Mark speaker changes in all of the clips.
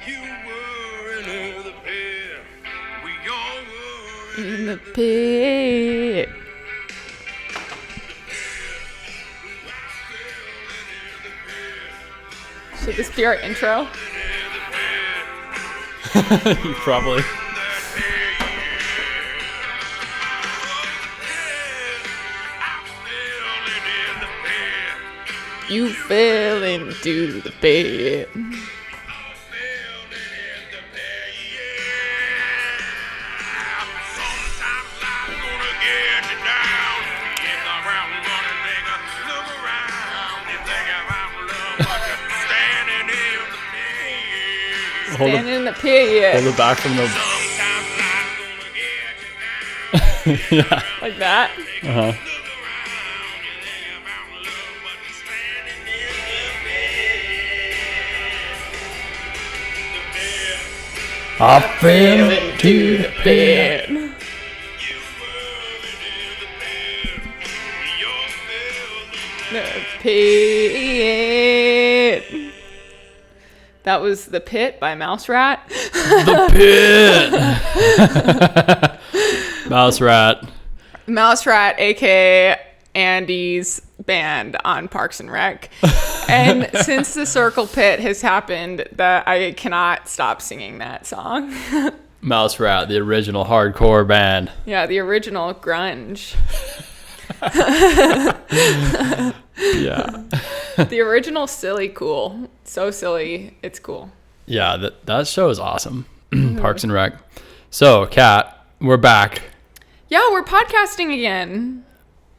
Speaker 1: You were in the pit. We all were
Speaker 2: In the pit. Should this be our intro?
Speaker 3: Probably.
Speaker 2: You fell into the pit. Standing in the pit.
Speaker 3: Hold it back from the. Yeah.
Speaker 2: Like that.
Speaker 3: Uh huh. I fell into the pit.
Speaker 2: The pit. That was The Pit by Mouse Rat.
Speaker 3: The pit. Mouse Rat.
Speaker 2: Mouse Rat, aka Andy's band on Parks and Rec. And since the Circle Pit has happened, that I cannot stop singing that song.
Speaker 3: Mouse Rat, the original hardcore band.
Speaker 2: Yeah, the original grunge.
Speaker 3: Yeah.
Speaker 2: The original silly cool. So silly, it's cool.
Speaker 3: Yeah, that show is awesome. Parks and Rec. So, Kat, we're back.
Speaker 2: Yeah, we're podcasting again.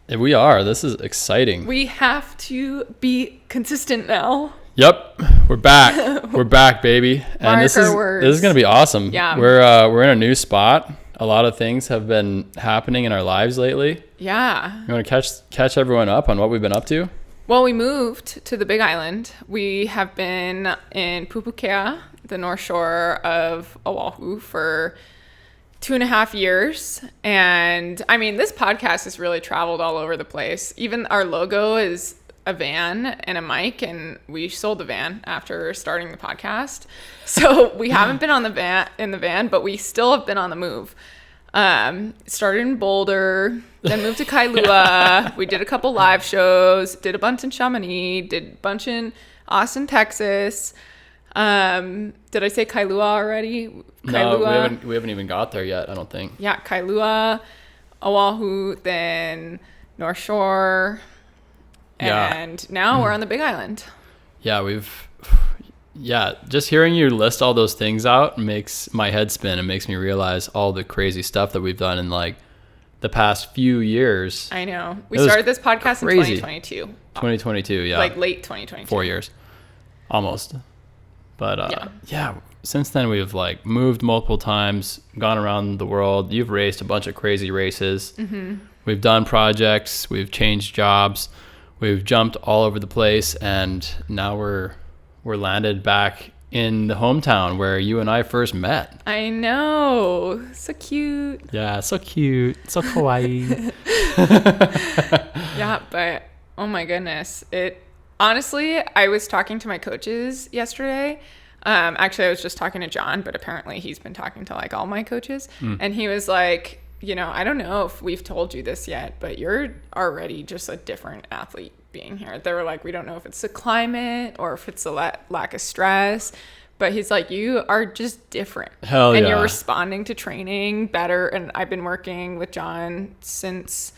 Speaker 3: We are. This is exciting.
Speaker 2: We have to be consistent now.
Speaker 3: Yep, we're back. We're back, baby. And this is going to be awesome.
Speaker 2: Yeah.
Speaker 3: We're in a new spot. A lot of things have been happening in our lives lately.
Speaker 2: Yeah.
Speaker 3: You want to catch everyone up on what we've been up to?
Speaker 2: Well, we moved to the Big Island. We have been in Pupukea, the North Shore of Oahu, for 2.5 years. And I mean, this podcast has really traveled all over the place. Even our logo is a van and a mic, and we sold the van after starting the podcast. So we haven't been in the van, but we still have been on the move. Started in Boulder, then moved to Kailua. We did a couple live shows, did a bunch in Chamonix, did a bunch in Austin, Texas. Did I say Kailua already?
Speaker 3: Kailua. No, we haven't even got there yet, I don't think.
Speaker 2: Yeah, Kailua, Oahu, then North Shore, and now we're on the Big Island.
Speaker 3: Yeah, just hearing you list all those things out makes my head spin and makes me realize all the crazy stuff that we've done in like the past few years.
Speaker 2: I know. We started this podcast in 2022.
Speaker 3: 2022, yeah.
Speaker 2: Like late 2022.
Speaker 3: 4 years. Almost. But yeah, since then we've like moved multiple times, gone around the world. You've raced a bunch of crazy races. Mm-hmm. We've done projects, we've changed jobs, we've jumped all over the place, and now we're landed back in the hometown where you and I first met.
Speaker 2: I know. So cute.
Speaker 3: Yeah, so cute. So kawaii.
Speaker 2: Yeah, but oh my goodness. Honestly, I was talking to my coaches yesterday. Actually, I was just talking to John, but apparently he's been talking to like all my coaches. And he was like, I don't know if we've told you this yet, but you're already just a different athlete being here. They were like, we don't know if it's the climate or if it's the lack of stress, but he's like, you are just different.
Speaker 3: Hell yeah.
Speaker 2: And you're responding to training better. And I've been working with John since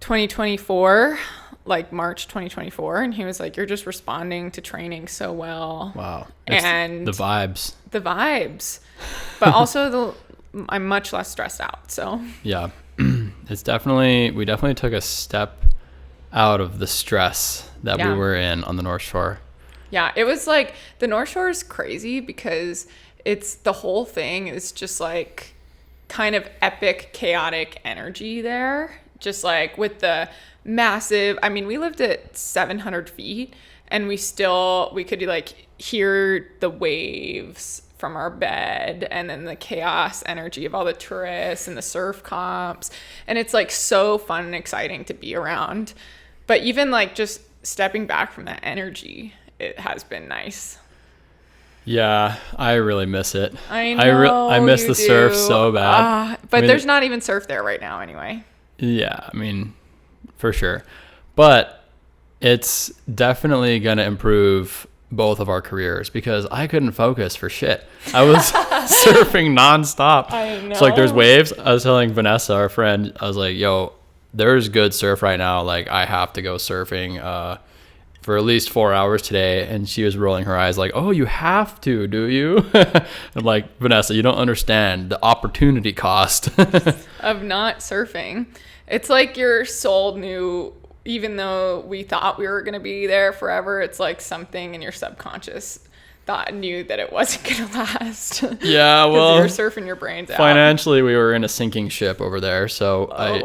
Speaker 2: 2024, like March 2024. And he was like, you're just responding to training so well.
Speaker 3: Wow.
Speaker 2: And
Speaker 3: the vibes.
Speaker 2: But also I'm much less stressed out. So
Speaker 3: yeah, we definitely took a step out of the stress that we were in on the North Shore.
Speaker 2: Yeah, it was like the North Shore is crazy because the whole thing is just like kind of epic, chaotic energy there. Just like with the massive, I mean, we lived at 700 feet and we could like hear the waves from our bed, and then the chaos energy of all the tourists and the surf comps. And it's like so fun and exciting to be around. But even like just stepping back from that energy, it has been nice.
Speaker 3: Yeah, I really miss it.
Speaker 2: I know.
Speaker 3: I miss
Speaker 2: you
Speaker 3: the surf
Speaker 2: do.
Speaker 3: so bad.
Speaker 2: But
Speaker 3: I mean,
Speaker 2: there's not even surf there right now anyway.
Speaker 3: Yeah, I mean, for sure. But it's definitely going to improve both of our careers because I couldn't focus for shit. I was surfing nonstop.
Speaker 2: I know.
Speaker 3: So like there's waves. I was telling Vanessa, our friend, I was like, yo, there's good surf right now. Like I have to go surfing for at least 4 hours today. And she was rolling her eyes like, oh, you have to, do you? I'm like, Vanessa, you don't understand the opportunity cost
Speaker 2: of not surfing. It's like your soul knew, even though we thought we were going to be there forever, it's like something in your subconscious thought knew that it wasn't going to last.
Speaker 3: Yeah, well,
Speaker 2: you're surfing your brains out.
Speaker 3: Financially, we were in a sinking ship over there. So
Speaker 2: I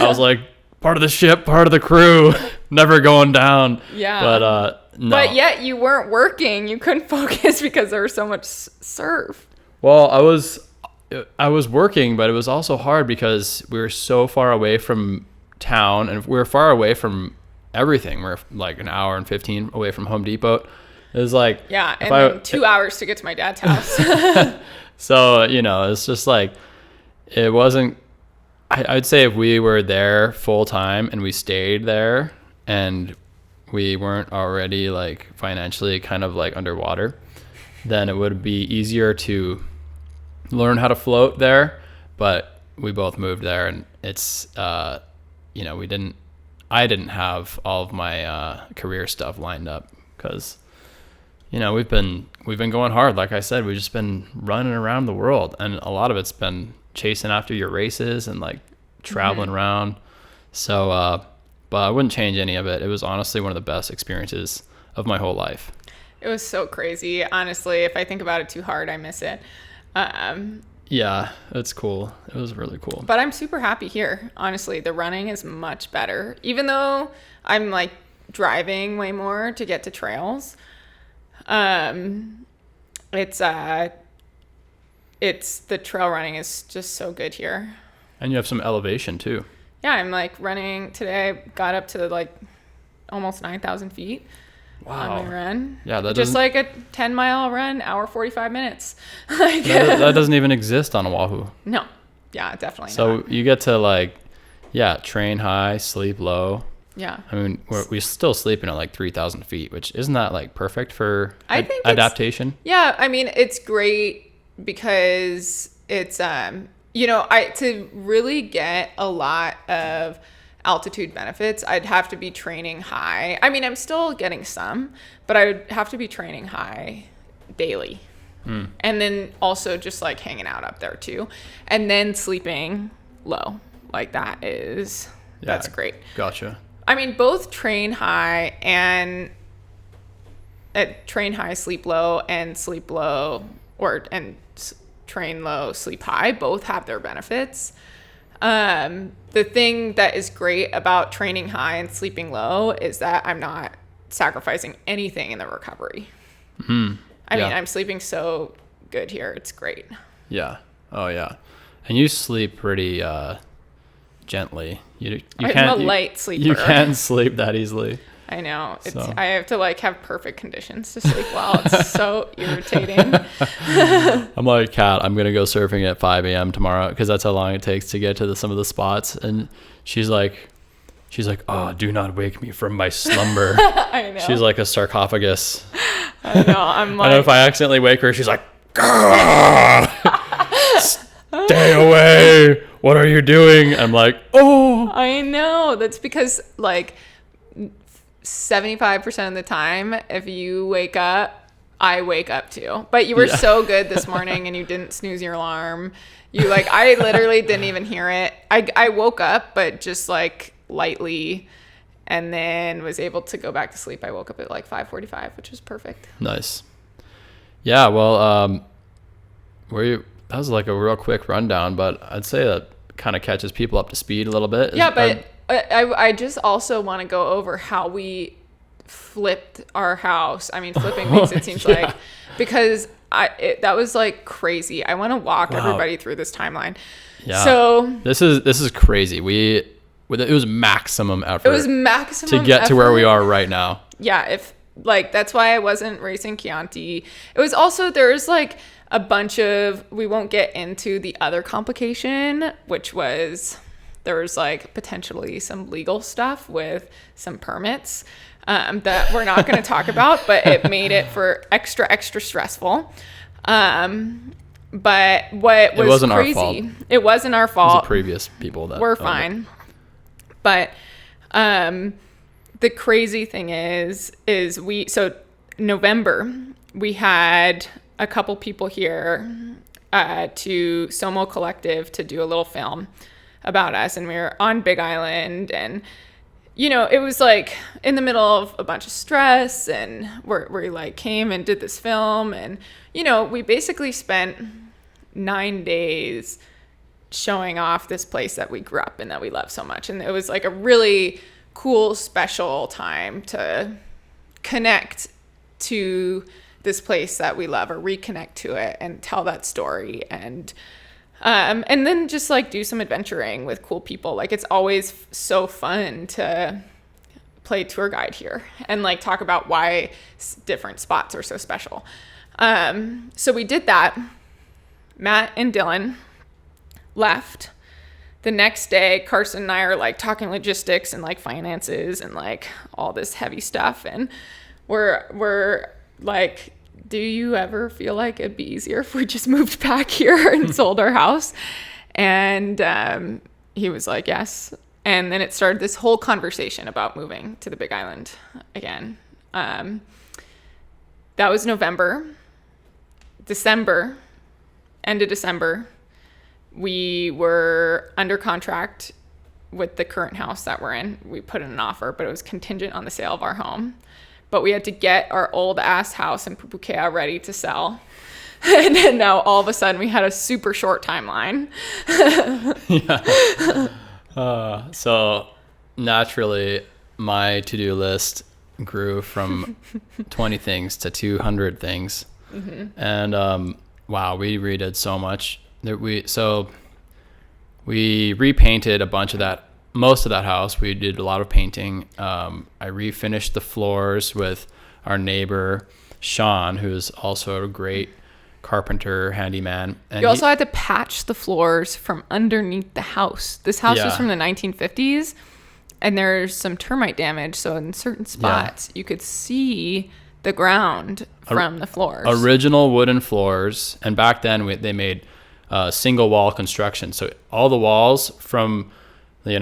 Speaker 3: was like, part of the ship, part of the crew, never going down.
Speaker 2: Yeah.
Speaker 3: But no.
Speaker 2: But yet you weren't working. You couldn't focus because there was so much surf.
Speaker 3: Well, I was working, but it was also hard because we were so far away from town and we were far away from everything. We're like an hour and 15 away from Home Depot. It was like,
Speaker 2: yeah, and then 2 hours to get to my dad's house.
Speaker 3: So, it's just like, it wasn't, I'd say if we were there full time and we stayed there and we weren't already like financially kind of like underwater, then it would be easier to learn how to float there. But we both moved there and it's, I didn't have all of my career stuff lined up because, we've been going hard. Like I said, we've just been running around the world and a lot of it's been chasing after your races and like traveling around. So, but I wouldn't change any of it. It was honestly one of the best experiences of my whole life.
Speaker 2: It was so crazy. Honestly, if I think about it too hard, I miss it.
Speaker 3: Yeah, it's cool. It was really cool.
Speaker 2: But I'm super happy here. Honestly, the running is much better. Even though I'm like driving way more to get to trails. It's the trail running is just so good here.
Speaker 3: And you have some elevation too.
Speaker 2: Yeah, I'm like running today. I got up to like almost 9,000 feet.
Speaker 3: Wow.
Speaker 2: On my run.
Speaker 3: Yeah, that
Speaker 2: just like a 10-mile run, hour 45 minutes. Like,
Speaker 3: that doesn't even exist on Oahu.
Speaker 2: No. Yeah, definitely
Speaker 3: so
Speaker 2: not.
Speaker 3: You get to like, train high, sleep low.
Speaker 2: Yeah.
Speaker 3: I mean, we're still sleeping at like 3,000 feet, which isn't that like perfect for adaptation?
Speaker 2: Yeah, I mean, it's great because it's, to really get a lot of altitude benefits, I'd have to be training high. I mean, I'm still getting some, but I would have to be training high daily. And then also just like hanging out up there too. And then sleeping low. Like that's great.
Speaker 3: Gotcha.
Speaker 2: I mean, both train high, sleep low, and sleep low, train low, sleep high, both have their benefits. The thing that is great about training high and sleeping low is that I'm not sacrificing anything in the recovery. I mean, I'm sleeping so good here. It's great.
Speaker 3: Yeah. Oh, yeah. And you sleep pretty gently.
Speaker 2: I'm a light sleeper.
Speaker 3: You can't sleep that easily.
Speaker 2: I know. I have to like have perfect conditions to sleep well. It's so irritating.
Speaker 3: I'm like, Kat, I'm going to go surfing at 5 a.m. tomorrow because that's how long it takes to get to some of the spots. And she's like, oh, do not wake me from my slumber.
Speaker 2: I know.
Speaker 3: She's like a sarcophagus.
Speaker 2: I know. I'm like.
Speaker 3: I know if I accidentally wake her, she's like, stay away. What are you doing? I'm like, oh.
Speaker 2: I know. That's because like 75% of the time, if you wake up, I wake up too. But you were so good this morning and you didn't snooze your alarm. I literally didn't even hear it. I woke up, but just like lightly, and then was able to go back to sleep. I woke up at like 5:45, which was perfect.
Speaker 3: Nice. Yeah, well, that was like a real quick rundown, but I'd say that kind of catches people up to speed a little bit.
Speaker 2: Yeah, but I just also want to go over how we flipped our house. I mean, flipping makes it seems like, because that was like crazy. I want to walk everybody through this timeline.
Speaker 3: Yeah.
Speaker 2: So
Speaker 3: this is crazy. It was maximum effort.
Speaker 2: It was maximum
Speaker 3: to get
Speaker 2: effort
Speaker 3: to where we are right now.
Speaker 2: Yeah, if Like, that's why I wasn't racing Chianti. It was also, there's like a bunch of, we won't get into the other complication, which was there was like potentially some legal stuff with some permits that we're not going to talk about, but it made it for extra stressful. But what was
Speaker 3: it wasn't
Speaker 2: crazy,
Speaker 3: our fault.
Speaker 2: It wasn't our
Speaker 3: It was
Speaker 2: fault.
Speaker 3: the previous people that
Speaker 2: We're
Speaker 3: owned it.
Speaker 2: fine. But the crazy thing is so November, we had a couple people here to Somo Collective to do a little film about us, and we were on Big Island, and it was like in the middle of a bunch of stress, and we like came and did this film, and we basically spent 9 days showing off this place that we grew up in, that we love so much. And it was like a really cool, special time to connect to this place that we love, or reconnect to it and tell that story. And then just like do some adventuring with cool people. Like, it's always so fun to play tour guide here and like talk about why different spots are so special. So we did that. Matt and Dylan left. The next day, Carson and I are like talking logistics and like finances and like all this heavy stuff. And we're like, do you ever feel like it'd be easier if we just moved back here and sold our house? And he was like, yes. And then it started this whole conversation about moving to the Big Island again. That was November. December, end of December, we were under contract with the current house that we're in. We put in an offer, but it was contingent on the sale of our home. But we had to get our old ass house in Pupukea ready to sell. And then now all of a sudden we had a super short timeline.
Speaker 3: Yeah. So naturally, my to-do list grew from 20 things to 200 things. Mm-hmm. And wow, we redid so much. We repainted a bunch of that, most of that house. We did a lot of painting. I refinished the floors with our neighbor Sean, who's also a great carpenter, handyman. And
Speaker 2: you also had to patch the floors from underneath the house. This house
Speaker 3: Yeah.
Speaker 2: was from the 1950s, and there's some termite damage. So in certain spots, you could see the ground from the floors.
Speaker 3: Original wooden floors, and back then they made single wall construction. So all the walls from the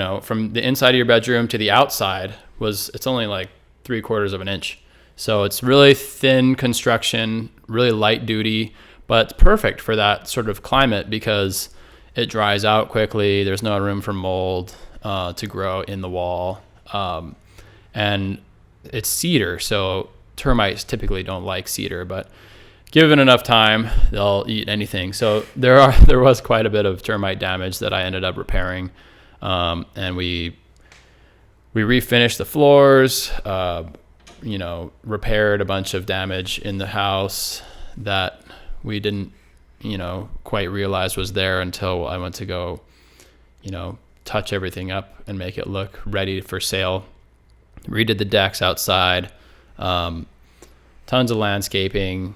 Speaker 3: inside of your bedroom to the outside it's only like 3/4 of an inch. So it's really thin construction, really light duty, but perfect for that sort of climate because it dries out quickly. There's no room for mold to grow in the wall, and it's cedar, so termites typically don't like cedar, but given enough time, they'll eat anything. So there was quite a bit of termite damage that I ended up repairing, and we refinished the floors, repaired a bunch of damage in the house that we didn't, quite realize was there until I went to go, touch everything up and make it look ready for sale. Redid the decks outside. Tons of landscaping,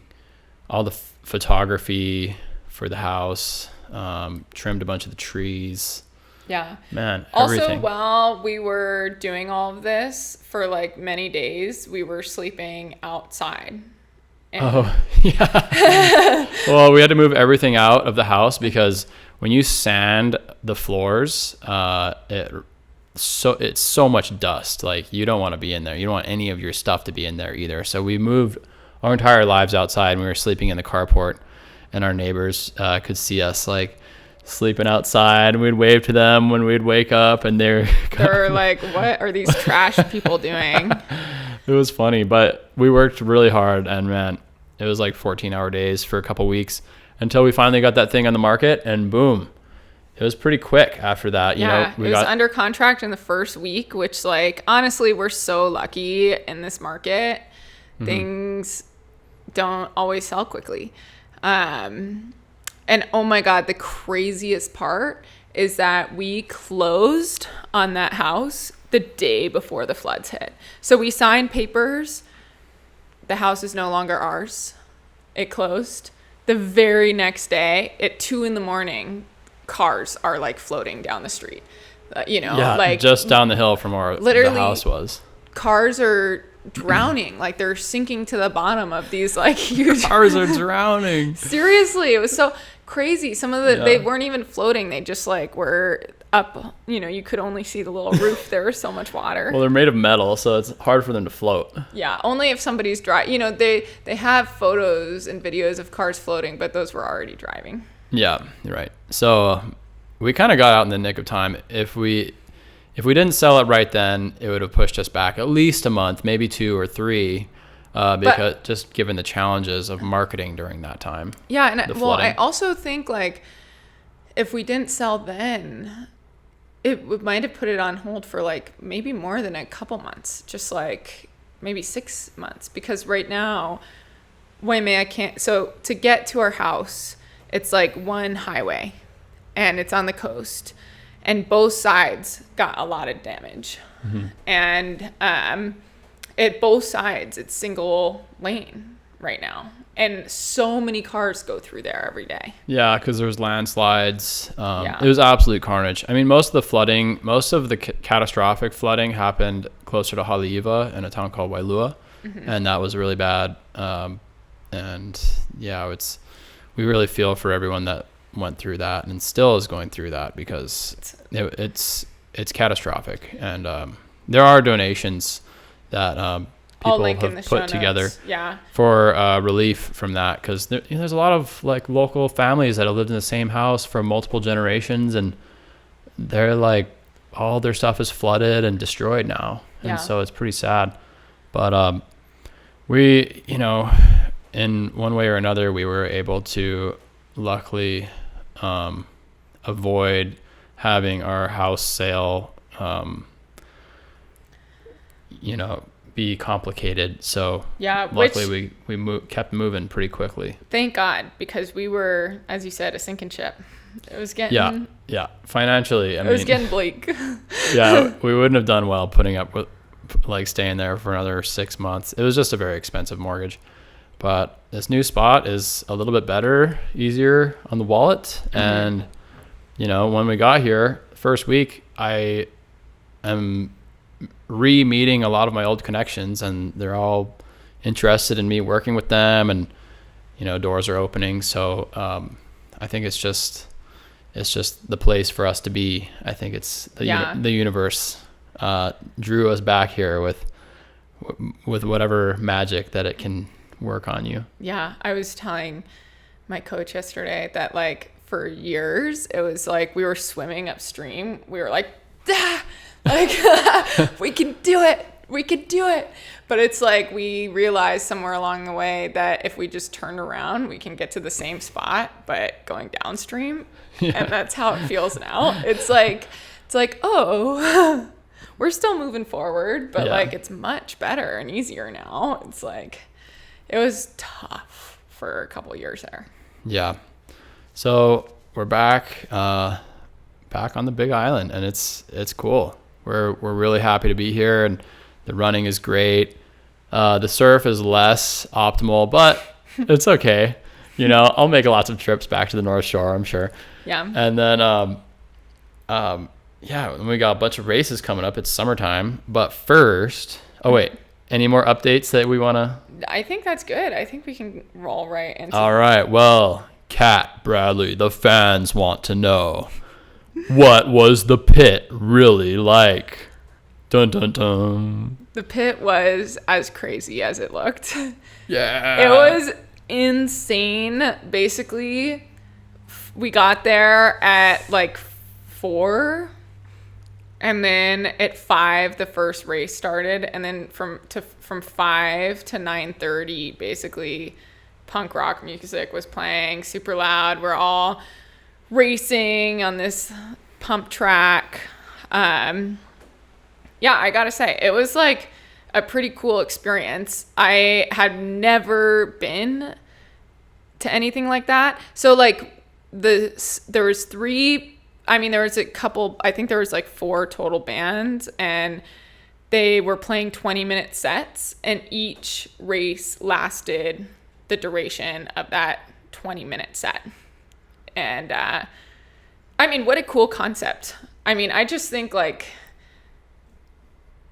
Speaker 3: all the photography for the house, trimmed a bunch of the trees.
Speaker 2: Yeah.
Speaker 3: Man,
Speaker 2: also,
Speaker 3: everything.
Speaker 2: while we were doing all of this for like many days, we were sleeping outside.
Speaker 3: Oh, yeah. Well, we had to move everything out of the house because when you sand the floors, it's so much dust. Like, you don't want to be in there. You don't want any of your stuff to be in there either. So we moved our entire lives outside, and we were sleeping in the carport, and our neighbors could see us like sleeping outside, and we'd wave to them when we'd wake up, and they're
Speaker 2: like, what are these trash people doing?
Speaker 3: It was funny, but we worked really hard, and man, it was like 14-hour days for a couple weeks until we finally got that thing on the market, and boom. It was pretty quick after that.
Speaker 2: It was under contract in the first week, which, like, honestly, we're so lucky in this market. Mm-hmm. Things don't always sell quickly. And oh my God, the craziest part is that we closed on that house the day before the floods hit. So we signed papers the house is no longer ours. It closed. The very next day at 2 a.m, cars are like floating down the street. Like
Speaker 3: just down the hill from where the house was.
Speaker 2: Cars are drowning. Like they're sinking to the bottom of these like huge
Speaker 3: cars are drowning.
Speaker 2: Seriously, it was so crazy. Some of they weren't even floating. They just like were up. You could only see the little roof. There was so much water.
Speaker 3: Well, they're made of metal, so it's hard for them to float.
Speaker 2: Yeah, only if somebody's they have photos and videos of cars floating, but those were already driving.
Speaker 3: Yeah, you're right. So we kind of got out in the nick of time. If we didn't sell it right then, it would have pushed us back at least a month, maybe 2 or 3, because just given the challenges of marketing during that time.
Speaker 2: Yeah, and I also think like if we didn't sell then, it might have put it on hold for like maybe more than a couple months, just like maybe 6 months, because right now, Waimea can't. So to get to our house, it's like one highway, and it's on the coast. And both sides got a lot of damage. Mm-hmm. And at both sides, it's single lane right now. And so many cars go through there every day. Yeah,
Speaker 3: because there was landslides. It was absolute carnage. I mean, most of the catastrophic flooding happened closer to Haleiwa in a town called Wailua. Mm-hmm. And that was really bad. We really feel for everyone that went through that and still is going through that, because it's catastrophic. And there are donations that people have put together for relief from that, because there's a lot of like local families that have lived in the same house for multiple generations, and they're like all their stuff is flooded and destroyed now. And so it's pretty sad. But we, in one way or another, we were able to luckily avoid having our house sale be complicated. So luckily we kept moving pretty quickly.
Speaker 2: Thank God, because we were, as you said, a sinking ship. It was getting
Speaker 3: financially,
Speaker 2: it was getting bleak.
Speaker 3: We wouldn't have done well putting up with like staying there for another 6 months. It was just a very expensive mortgage. But this new spot is a little bit better, easier on the wallet. Mm-hmm. And, when we got here, first week, I am re-meeting a lot of my old connections, and they're all interested in me working with them, and, doors are opening. So I think it's just the place for us to be. I think it's the universe drew us back here with whatever magic that it can work on you.
Speaker 2: Yeah, I was telling my coach yesterday that like for years it was like we were swimming upstream. We were like, we can do it. But it's like we realized somewhere along the way that if we just turned around, we can get to the same spot, but going downstream. Yeah. And that's how it feels now. It's like, oh, we're still moving forward, but like it's much better and easier now. It's like, it was tough for a couple of years there. Yeah.
Speaker 3: So we're back on the Big Island, and it's cool. We're really happy to be here, and the running is great. The surf is less optimal, but it's okay. I'll make lots of trips back to the North Shore, I'm sure.
Speaker 2: Yeah.
Speaker 3: And then, we got a bunch of races coming up. It's summertime, but first, any more updates that we want to?
Speaker 2: I think that's good. I think we can roll right into.
Speaker 3: All right. Well, Kat, Bradley, the fans want to know, what was the pit really like? Dun dun dun.
Speaker 2: The pit was as crazy as it looked.
Speaker 3: Yeah.
Speaker 2: It was insane. Basically, we got there at like 4. And then at 5, the first race started, and then from 5 to 9:30, basically, punk rock music was playing super loud. We're all racing on this pump track. I gotta say, it was like a pretty cool experience. I had never been to anything like that. So like there was 3. I mean, there was a couple, I think there was like 4 total bands, and they were playing 20-minute sets, and each race lasted the duration of that 20-minute set. And I mean, what a cool concept. I mean, I just think like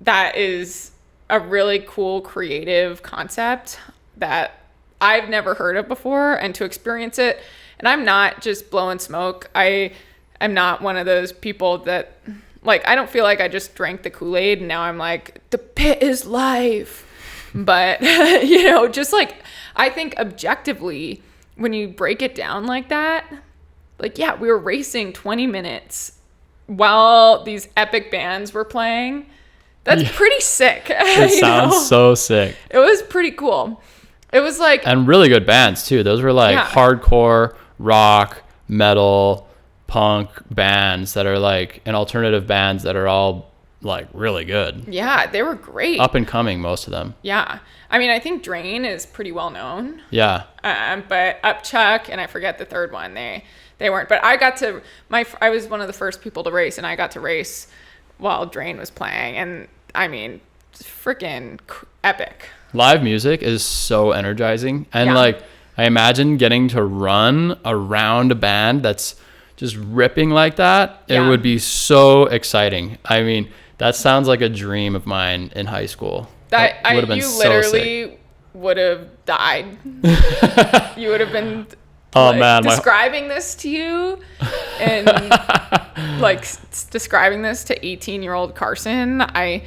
Speaker 2: that is a really cool creative concept that I've never heard of before, and to experience it. And I'm not just blowing smoke. I am not one of those people that, like, I don't feel like I just drank the Kool-Aid and now I'm like, the pit is life. But, you know, just like, I think objectively, when you break it down like that, like, yeah, we were racing 20 minutes while these epic bands were playing. That's pretty sick.
Speaker 3: It sounds so sick.
Speaker 2: It was pretty cool. It was like...
Speaker 3: And really good bands, too. Those were like hardcore, rock, metal, punk bands that are like, and alternative bands that are all like really good.
Speaker 2: Yeah, they were great.
Speaker 3: Up and coming, most of them.
Speaker 2: Yeah. I mean, I think Drain is pretty well known.
Speaker 3: Yeah.
Speaker 2: But Upchuck, and I forget the third one, they weren't. But I got to, I was one of the first people to race, and I got to race while Drain was playing. And I mean, freaking epic.
Speaker 3: Live music is so energizing. And like, I imagine getting to run around a band that's just ripping like that. It would be so exciting. I mean, that sounds like a dream of mine in high school. That would have been so
Speaker 2: literally
Speaker 3: sick.
Speaker 2: Would have died. You would have been describing this to you and like describing this to 18-year-old Carson. I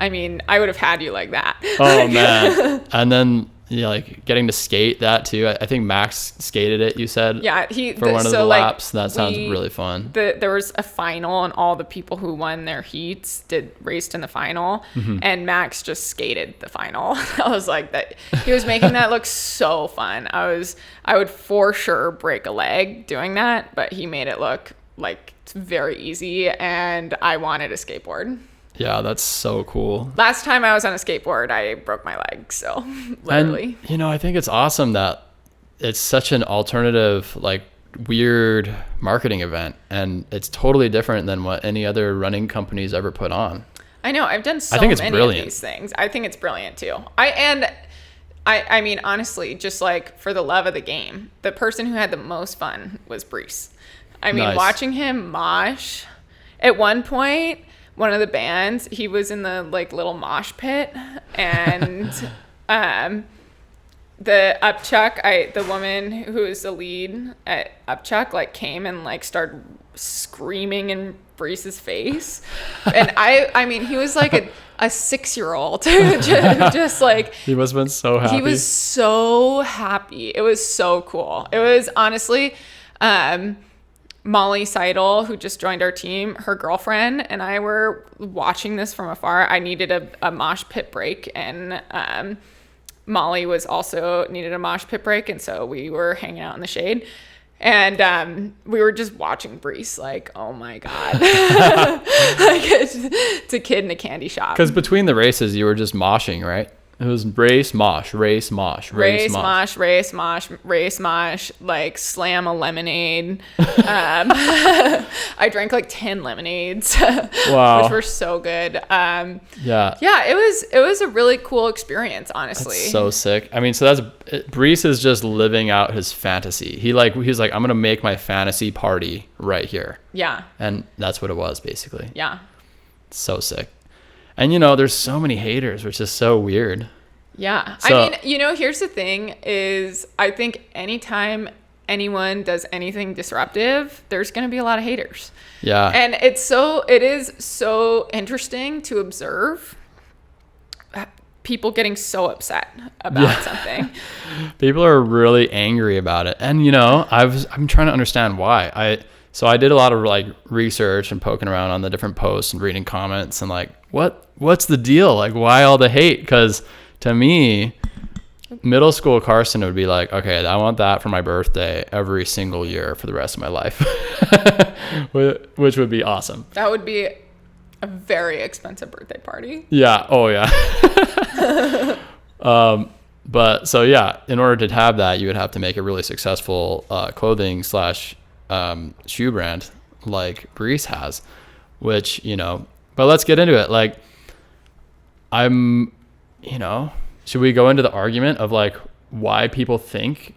Speaker 2: mean, I would have had you like that.
Speaker 3: Oh man. And then like getting to skate that too. I think Max skated it, you said.
Speaker 2: Yeah,
Speaker 3: for one of the laps. That sounds really fun.
Speaker 2: There was a final, and all the people who won their heats raced in the final, and Max just skated the final. I was like, that he was making that look so fun. I would for sure break a leg doing that, but he made it look like very easy, and I wanted a skateboard.
Speaker 3: Yeah, that's so cool.
Speaker 2: Last time I was on a skateboard, I broke my leg, so literally.
Speaker 3: And, I think it's awesome that it's such an alternative, like, weird marketing event, and it's totally different than what any other running companies ever put on.
Speaker 2: I know. I've done so many of these things. I think it's brilliant, too. I mean, honestly, just, like, for the love of the game, the person who had the most fun was Brees. I mean, watching him mosh at one point... One of the bands, he was in the like little mosh pit, and the Upchuck, the woman who is the lead at Upchuck, like came and like started screaming in Breeze's face, and I mean he was like a 6-year-old, just like
Speaker 3: he must have been so happy.
Speaker 2: He was so happy. It was so cool. It was honestly. Molly Seidel, who just joined our team, her girlfriend and I were watching this from afar. I needed a mosh pit break, and Molly was also needed a mosh pit break, and so we were hanging out in the shade, and we were just watching Brees like, oh my god, like it's a kid in a candy shop.
Speaker 3: Because between the races, you were just moshing, right? It was race, mosh, race, mosh, race, mosh.
Speaker 2: Race, mosh, race, mosh, like slam a lemonade. I drank like 10 lemonades,
Speaker 3: wow,
Speaker 2: which were so good.
Speaker 3: Yeah,
Speaker 2: it was a really cool experience, honestly.
Speaker 3: That's so sick. I mean, so Brees is just living out his fantasy. He was like, I'm going to make my fantasy party right here.
Speaker 2: Yeah. And
Speaker 3: that's what it was, basically.
Speaker 2: Yeah.
Speaker 3: So sick. And, there's so many haters, which is so weird.
Speaker 2: Yeah. So, I mean, here's the thing is I think anytime anyone does anything disruptive, there's going to be a lot of haters.
Speaker 3: Yeah.
Speaker 2: And it is so interesting to observe people getting so upset about something.
Speaker 3: People are really angry about it. And, I'm trying to understand why. So I did a lot of like research and poking around on the different posts and reading comments and like, what's the deal? Like, why all the hate? Because to me, middle school Carson would be like, okay, I want that for my birthday every single year for the rest of my life, which would be awesome.
Speaker 2: That would be a very expensive birthday party.
Speaker 3: Yeah. Oh yeah. But so yeah, in order to have that, you would have to make a really successful clothing / shoe brand like Brees has, which, but let's get into it. Like, I'm, should we go into the argument of like why people think,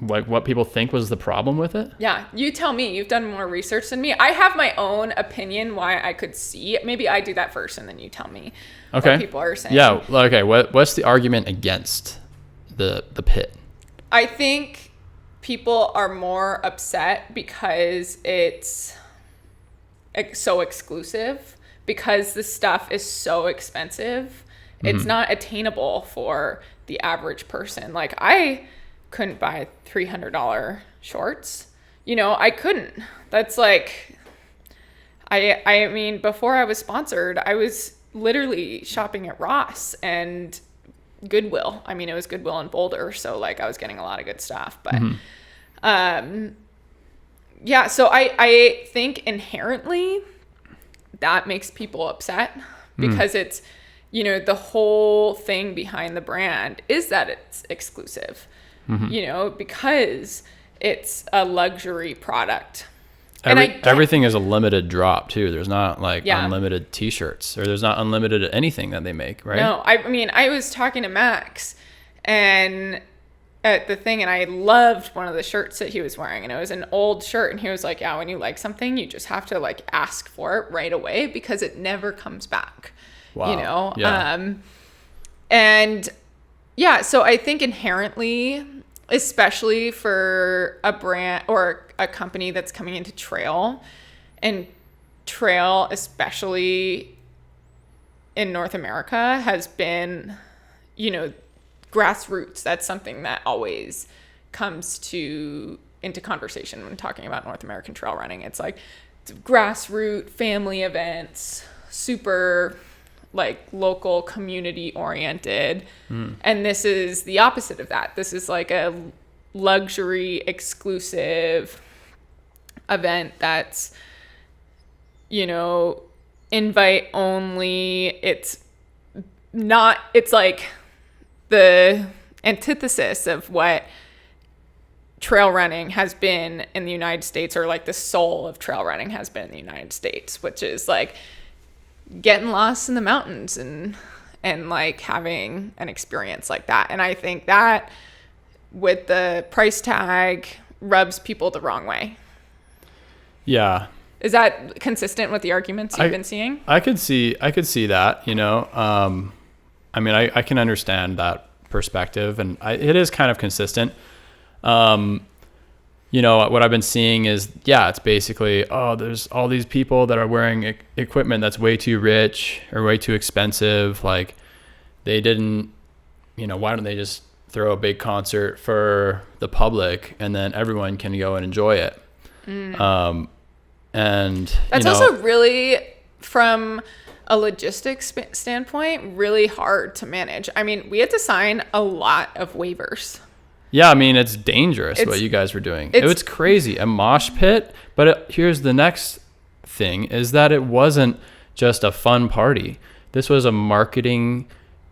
Speaker 3: like what people think was the problem with it?
Speaker 2: Yeah, you tell me. You've done more research than me. I have my own opinion why I could see. Maybe I do that first, and then you tell me what people are saying.
Speaker 3: Yeah. Okay. What's the argument against the pit?
Speaker 2: I think people are more upset because it's so exclusive, because the stuff is so expensive. It's not attainable for the average person. Like, I couldn't buy $300 shorts. I couldn't. That's like, I mean, before I was sponsored, I was literally shopping at Ross and Goodwill. I mean, it was Goodwill in Boulder, so like I was getting a lot of good stuff. But yeah, so I think inherently that makes people upset, because it's, the whole thing behind the brand is that it's exclusive, because it's a luxury product.
Speaker 3: Everything is a limited drop too. There's not like unlimited t-shirts, or there's not unlimited anything that they make, right?
Speaker 2: No, I mean, I was talking to Max and at the thing, and I loved one of the shirts that he was wearing, and it was an old shirt, and he was like, yeah, when you like something, you just have to like ask for it right away, because it never comes back.
Speaker 3: Wow.
Speaker 2: And yeah, so I think inherently, especially for a brand or a company that's coming into trail, and trail, especially in North America, has been, grassroots. That's something that always comes into conversation when talking about North American trail running. It's like grassroots family events, super like local community oriented. And this is the opposite of that. This is like a luxury exclusive event that's, invite only. It's like the antithesis of what trail running has been in the United States, or like the soul of trail running has been in the United States, which is like getting lost in the mountains and like having an experience like that. And I think that with the price tag rubs people the wrong way.
Speaker 3: Yeah.
Speaker 2: Is that consistent with the arguments you've been seeing?
Speaker 3: I could see that, I mean, I can understand that perspective, and it is kind of consistent. What I've been seeing is, it's basically, there's all these people that are wearing equipment that's way too rich or way too expensive. Like, they didn't, why don't they just throw a big concert for the public, and then everyone can go and enjoy it? And
Speaker 2: that's also really, from a logistics standpoint, really hard to manage. I mean, we had to sign a lot of waivers.
Speaker 3: Yeah, I mean, it's dangerous what you guys were doing. It's crazy. A mosh pit. But here's the next thing, is that it wasn't just a fun party. This was a marketing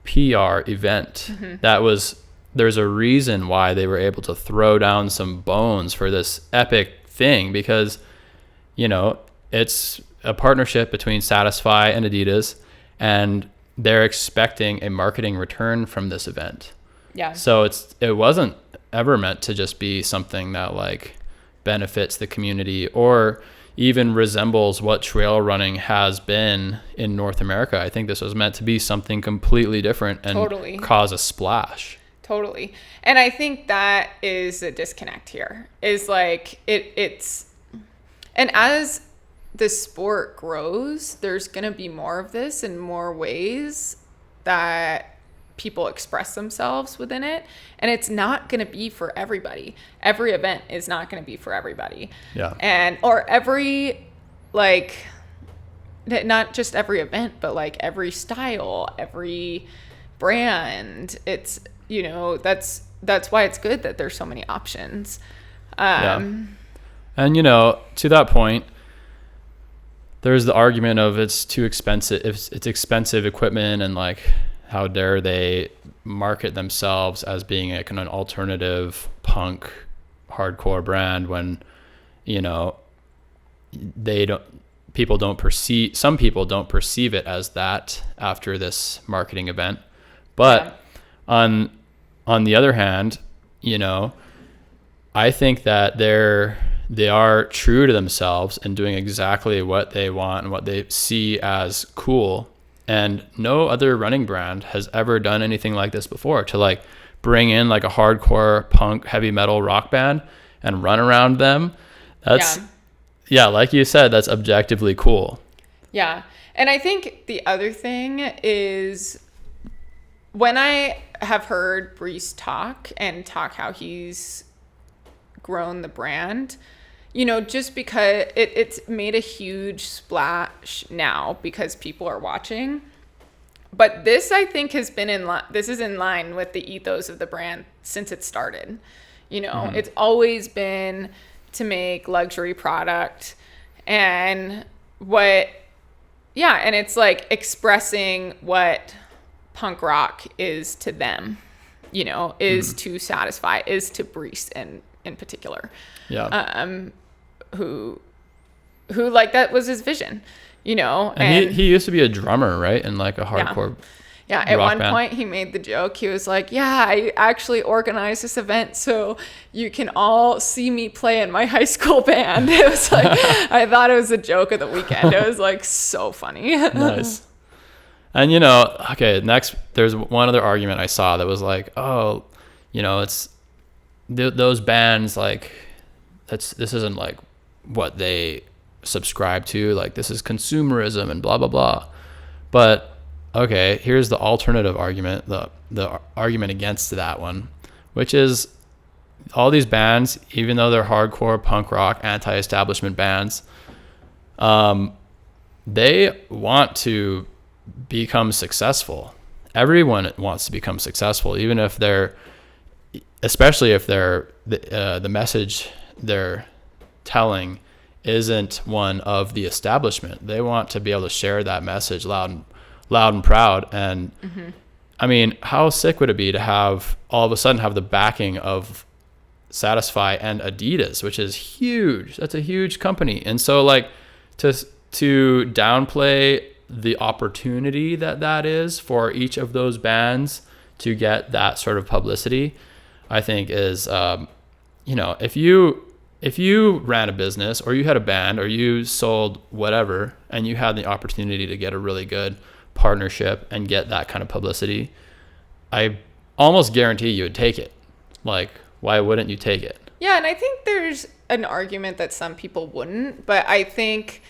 Speaker 3: PR event. There's a reason why they were able to throw down some bones for this epic thing, because, it's a partnership between Satisfy and Adidas, and they're expecting a marketing return from this event.
Speaker 2: Yeah.
Speaker 3: So it wasn't ever meant to just be something that like benefits the community or even resembles what trail running has been in North America. I think this was meant to be something completely different and cause a splash.
Speaker 2: Totally. And I think that is a disconnect here, is like it's, and as the sport grows, there's going to be more of this in more ways that people express themselves within it, and it's not going to be for everybody. Every event is not going to be for everybody. Yeah. Or every, like, not just every event, but like every style, every brand. It's, that's why it's good that there's so many options.
Speaker 3: And to that point, there's the argument of it's too expensive. It's expensive equipment, and like, how dare they market themselves as being like an alternative punk hardcore brand when, they don't, some people don't perceive it as that after this marketing event. But on the other hand, you know, I think that they are true to themselves and doing exactly what they want and what they see as cool. And no other running brand has ever done anything like this before, to like bring in like a hardcore punk heavy metal rock band and run around them. That's like you said, that's objectively cool.
Speaker 2: Yeah. And I think the other thing is, when I have heard Brees talk how he's grown the brand, you know, just because it's made a huge splash now because people are watching. But this, I think, has been this is in line with the ethos of the brand since it started. You know, it's always been to make luxury product, and it's like expressing what punk rock is to them, you know, is to Satisfy, is to Brees in particular. Yeah. Who like, that was his vision, you know.
Speaker 3: And he used to be a drummer, right? In like a hardcore
Speaker 2: at one
Speaker 3: band.
Speaker 2: point he made the joke. He was like, yeah, I actually organized this event so you can all see me play in my high school band. It was like, I thought it was a joke of the weekend. It was like so funny.
Speaker 3: Nice. And, you know, okay, next, there's one other argument I saw that was like, oh, you know, it's those bands, like, this isn't like what they subscribe to. Like, this is consumerism and blah, blah, blah. But, okay, here's the alternative argument, the argument against that one, which is all these bands, even though they're hardcore punk rock, anti-establishment bands, they want to become successful. Everyone wants to become successful, even if especially if the message they're telling isn't one of the establishment. They want to be able to share that message loud and proud. And I mean, how sick would it be to have all of a sudden have the backing of Satisfy and Adidas, which is huge. That's a huge company. And so like to downplay the opportunity that is for each of those bands to get that sort of publicity, I think is, you know, if you ran a business or you had a band or you sold whatever and you had the opportunity to get a really good partnership and get that kind of publicity, I almost guarantee you would take it. Like, why wouldn't you take it?
Speaker 2: Yeah, and I think there's an argument that some people wouldn't, but I think,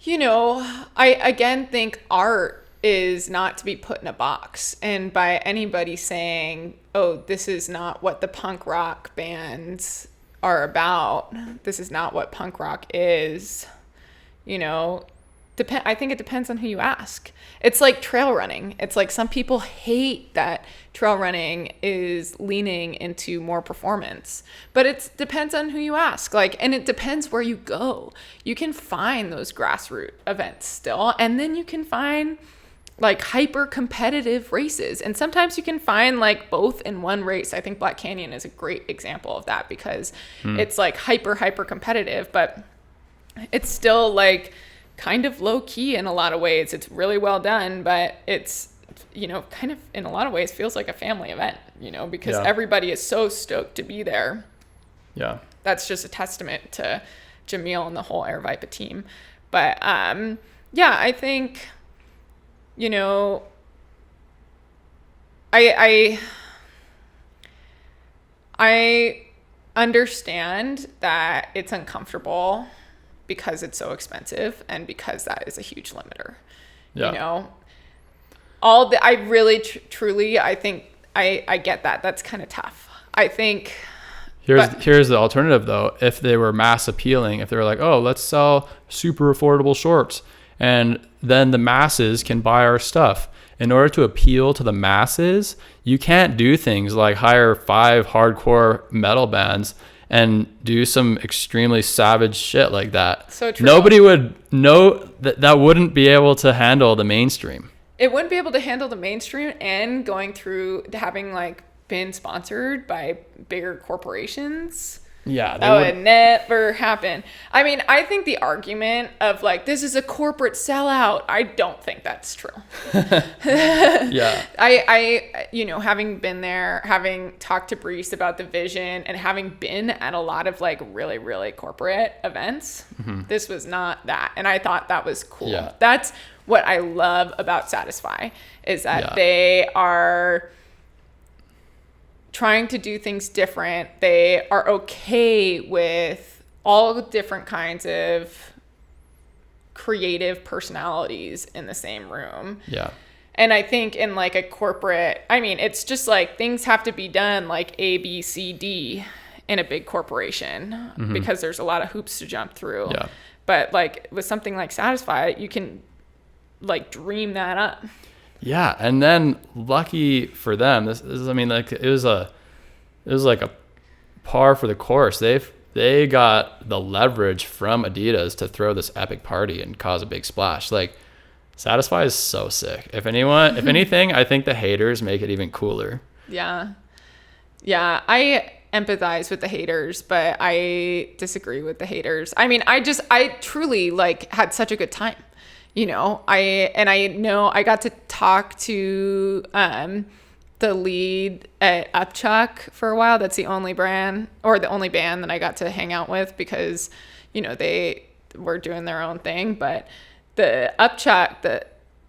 Speaker 2: you know, I again think art is not to be put in a box. And by anybody saying, oh, this is not what the punk rock bands are about, this is not what punk rock is, you know, I think it depends on who you ask. It's like trail running. It's like some people hate that trail running is leaning into more performance, but it depends on who you ask. Like, and it depends where you go. You can find those grassroots events still, and then you can find like hyper competitive races. And sometimes you can find like both in one race. I think Black Canyon is a great example of that because it's like hyper competitive, but it's still like kind of low key in a lot of ways. It's really well done, but it's, you know, kind of in a lot of ways feels like a family event, you know, because everybody is so stoked to be there. Yeah. That's just a testament to Jamil and the whole Air Vipa team. But yeah, I think, you know, I understand that it's uncomfortable because it's so expensive and because that is a huge limiter. You know, I really truly, I think I get that. That's kind of tough. I think here's the alternative though. If they were mass appealing, if they were like, oh, let's sell super affordable shorts and then the masses can buy our stuff. In order to appeal to the masses, you can't do things like hire 5 hardcore metal bands and do some extremely savage shit like that. So true. Nobody would know that wouldn't be able to handle the mainstream. It wouldn't be able to handle the mainstream, and going through having like been sponsored by bigger corporations.
Speaker 3: Yeah,
Speaker 2: that would never happen. I mean, I think the argument of like, this is a corporate sellout, I don't think that's true.
Speaker 3: Yeah.
Speaker 2: I having been there, having talked to Brees about the vision, and having been at a lot of like really, really corporate events, this was not that. And I thought that was cool.
Speaker 3: Yeah.
Speaker 2: That's what I love about Satisfy, is that they are trying to do things different. They are okay with all different kinds of creative personalities in the same room.
Speaker 3: Yeah.
Speaker 2: And I think in like a corporate, I mean, it's just like things have to be done like A, B, C, D in a big corporation because there's a lot of hoops to jump through.
Speaker 3: Yeah.
Speaker 2: But like with something like Satisfy, you can like dream that up.
Speaker 3: Yeah, and then lucky for them, this is, I mean, like it was like a par for the course. They got the leverage from Adidas to throw this epic party and cause a big splash. Like, Satisfy is so sick. If anything, I think the haters make it even cooler.
Speaker 2: Yeah, I empathize with the haters, but I disagree with the haters. I mean, I truly like had such a good time. You know, I know I got to talk to the lead at Upchuck for a while. That's the only brand or the only band that I got to hang out with because, you know, they were doing their own thing. But the Upchuck,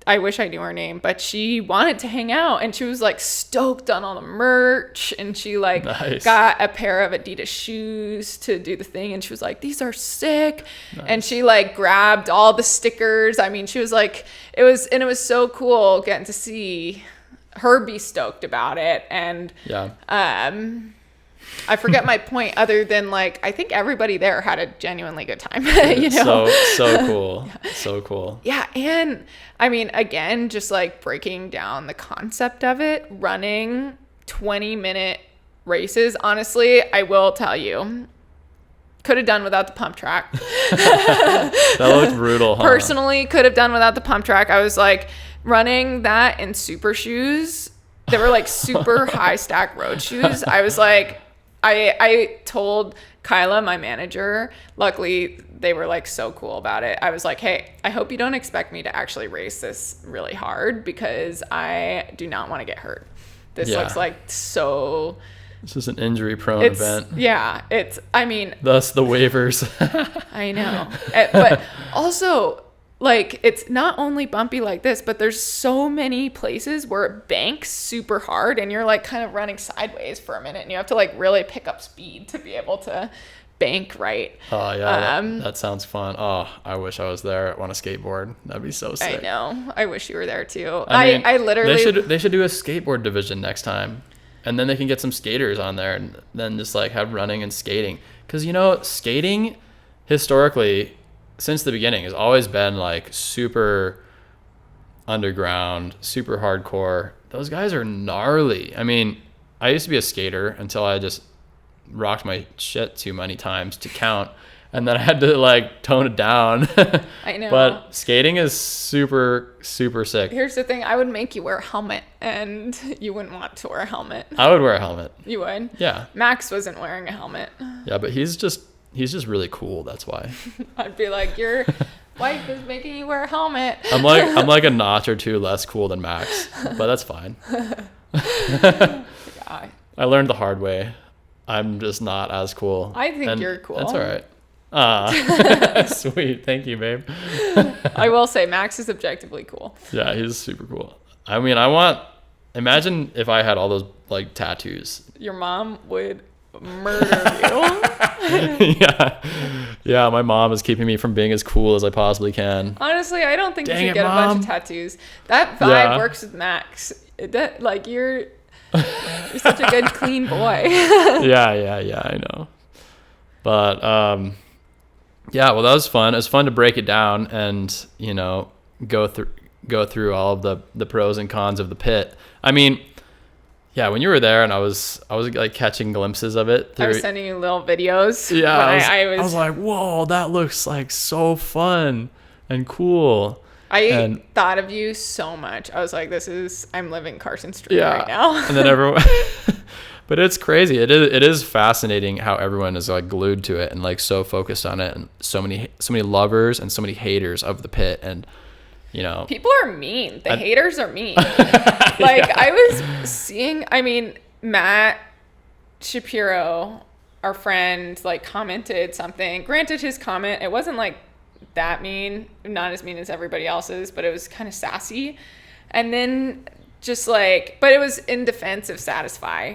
Speaker 2: I wish I knew her name, but she wanted to hang out and she was like stoked on all the merch, and she like got a pair of Adidas shoes to do the thing, and she was like, these are sick. And she like grabbed all the stickers. I mean, she was like, it was so cool getting to see her be stoked about it. And I forget my point other than like, I think everybody there had a genuinely good time. You know?
Speaker 3: So cool. So cool.
Speaker 2: Yeah. And I mean, again, just like breaking down the concept of it, running 20-minute races. Honestly, I will tell you, could have done without the pump track.
Speaker 3: That looked brutal, huh?
Speaker 2: Personally, could have done without the pump track. I was like running that in super shoes. They were like super high stack road shoes. I was like, I told Kyla, my manager, luckily they were like so cool about it. I was like, hey, I hope you don't expect me to actually race this really hard because I do not want to get hurt. This looks like so...
Speaker 3: This is an injury-prone event.
Speaker 2: Yeah, I mean...
Speaker 3: Thus the waivers.
Speaker 2: I know. But also, like, it's not only bumpy like this, but there's so many places where it banks super hard and you're, like, kind of running sideways for a minute. And you have to, like, really pick up speed to be able to bank right.
Speaker 3: Oh, yeah. That sounds fun. Oh, I wish I was there. I want to skateboard. That'd be so sick.
Speaker 2: I know. I wish you were there, too.
Speaker 3: I mean,
Speaker 2: I literally...
Speaker 3: They should do a skateboard division next time. And then they can get some skaters on there and then just like have running and skating. Because, you know, skating historically, since the beginning, has always been like super underground, super hardcore. Those guys are gnarly. I mean, I used to be a skater until I just rocked my shit too many times to count. And then I had to like tone it down.
Speaker 2: I know.
Speaker 3: But skating is super, super sick.
Speaker 2: Here's the thing. I would make you wear a helmet and you wouldn't want to wear a helmet.
Speaker 3: I would wear a helmet.
Speaker 2: You would?
Speaker 3: Yeah.
Speaker 2: Max wasn't wearing a helmet.
Speaker 3: Yeah, but he's just really cool. That's why.
Speaker 2: I'd be like, your wife is making you wear a helmet.
Speaker 3: I'm like a notch or two less cool than Max, but that's fine.
Speaker 2: Yeah.
Speaker 3: I learned the hard way. I'm just not as cool.
Speaker 2: I think you're cool.
Speaker 3: That's all right. Sweet. Thank you, babe.
Speaker 2: I will say Max is objectively cool.
Speaker 3: Yeah, he's super cool. I mean, imagine if I had all those like tattoos.
Speaker 2: Your mom would murder you.
Speaker 3: Yeah, my mom is keeping me from being as cool as I possibly can.
Speaker 2: Honestly, I don't think you should
Speaker 3: it,
Speaker 2: get
Speaker 3: Mom.
Speaker 2: a bunch of tattoos. That vibe works with Max. Like you're such a good clean boy.
Speaker 3: Yeah, I know. But yeah, well, that was fun. It was fun to break it down and, you know, go through all of the pros and cons of the pit. I mean, yeah, when you were there and I was like catching glimpses of it.
Speaker 2: I was sending you little videos.
Speaker 3: Yeah,
Speaker 2: I
Speaker 3: was like, whoa, that looks like so fun and cool.
Speaker 2: I thought of you so much. I was like, I'm living Carson's dream right now.
Speaker 3: And then But it's crazy. It is fascinating how everyone is like glued to it and like so focused on it, and so many lovers and so many haters of the pit, and you know,
Speaker 2: people are mean. The haters are mean. Like I was seeing, I mean, Matt Shapiro, our friend, like commented something. Granted, his comment, it wasn't like that mean, not as mean as everybody else's, but it was kind of sassy. And then just like, but it was in defense of Satisfy,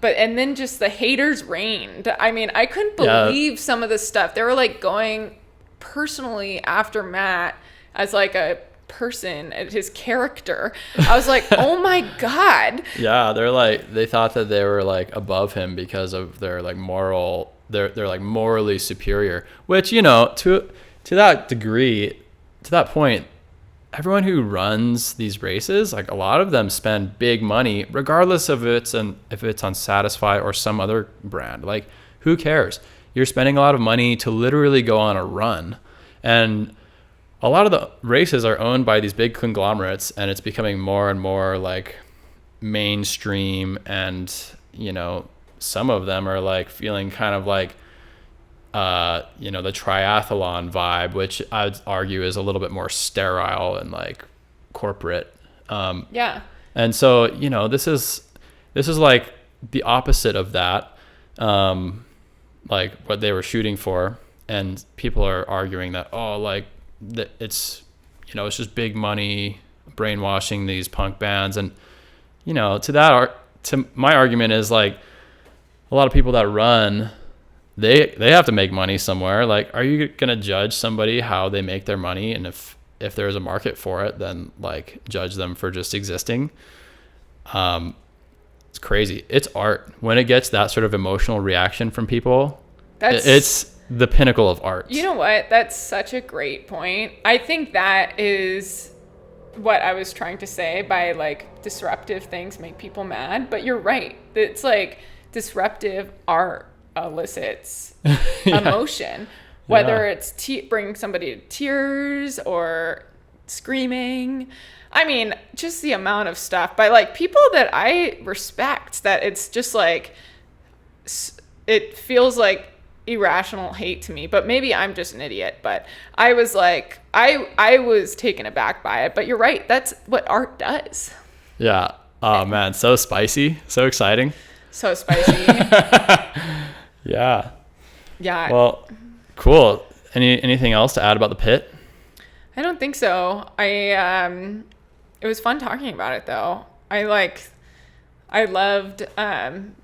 Speaker 2: and then just the haters reigned. I mean, I couldn't believe some of the stuff. They were like going personally after Matt as like a person, his character. I was like, oh my God. Yeah,
Speaker 3: they thought that they were like above him because of their like moral, they're like morally superior, which, you know, to that degree, to that point, everyone who runs these races, like a lot of them spend big money, regardless of if it's on Satisfy or some other brand. Like, who cares? You're spending a lot of money to literally go on a run. And a lot of the races are owned by these big conglomerates, and it's becoming more and more like mainstream. And, you know, some of them are like feeling kind of like, you know, the triathlon vibe, which I'd argue is a little bit more sterile and like corporate. And so, you know, this is like the opposite of that, like what they were shooting for. And people are arguing that, oh, like that it's, you know, it's just big money brainwashing these punk bands. And, you know, to my argument is like a lot of people that run, they have to make money somewhere. Like, are you going to judge somebody how they make their money? And if there's a market for it, then like judge them for just existing. It's crazy. It's art. When it gets that sort of emotional reaction from people, it's the pinnacle of art. You
Speaker 2: know what? That's such a great point. I think that is what I was trying to say by like disruptive things make people mad. But you're right. It's like disruptive art elicits emotion, whether it's bringing somebody to tears or screaming. I mean, just the amount of stuff by like people that I respect, that it's just like, it feels like irrational hate to me, but maybe I'm just an idiot. But I was like, I was taken aback by it. But you're right, that's what art does.
Speaker 3: Yeah. Oh man, so spicy, so exciting,
Speaker 2: so spicy.
Speaker 3: Yeah.
Speaker 2: Well,
Speaker 3: cool. Anything else to add about the pit?
Speaker 2: I don't think so. It was fun talking about it though. I loved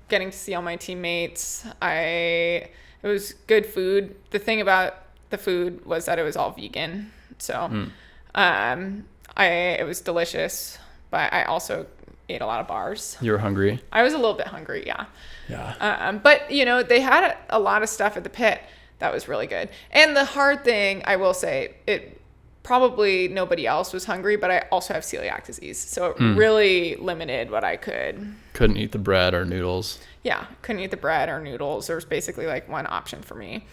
Speaker 2: getting to see all my teammates. It was good food. The thing about the food was that it was all vegan. So it was delicious, but I also ate a lot of bars.
Speaker 3: You were hungry?
Speaker 2: I was a little bit hungry, yeah.
Speaker 3: Yeah.
Speaker 2: But, you know, they had a lot of stuff at the pit that was really good. And the hard thing, I will say, it probably nobody else was hungry, but I also have celiac disease. So it really limited what I could.
Speaker 3: Couldn't eat the bread or noodles.
Speaker 2: Yeah, couldn't eat the bread or noodles. There was basically like one option for me.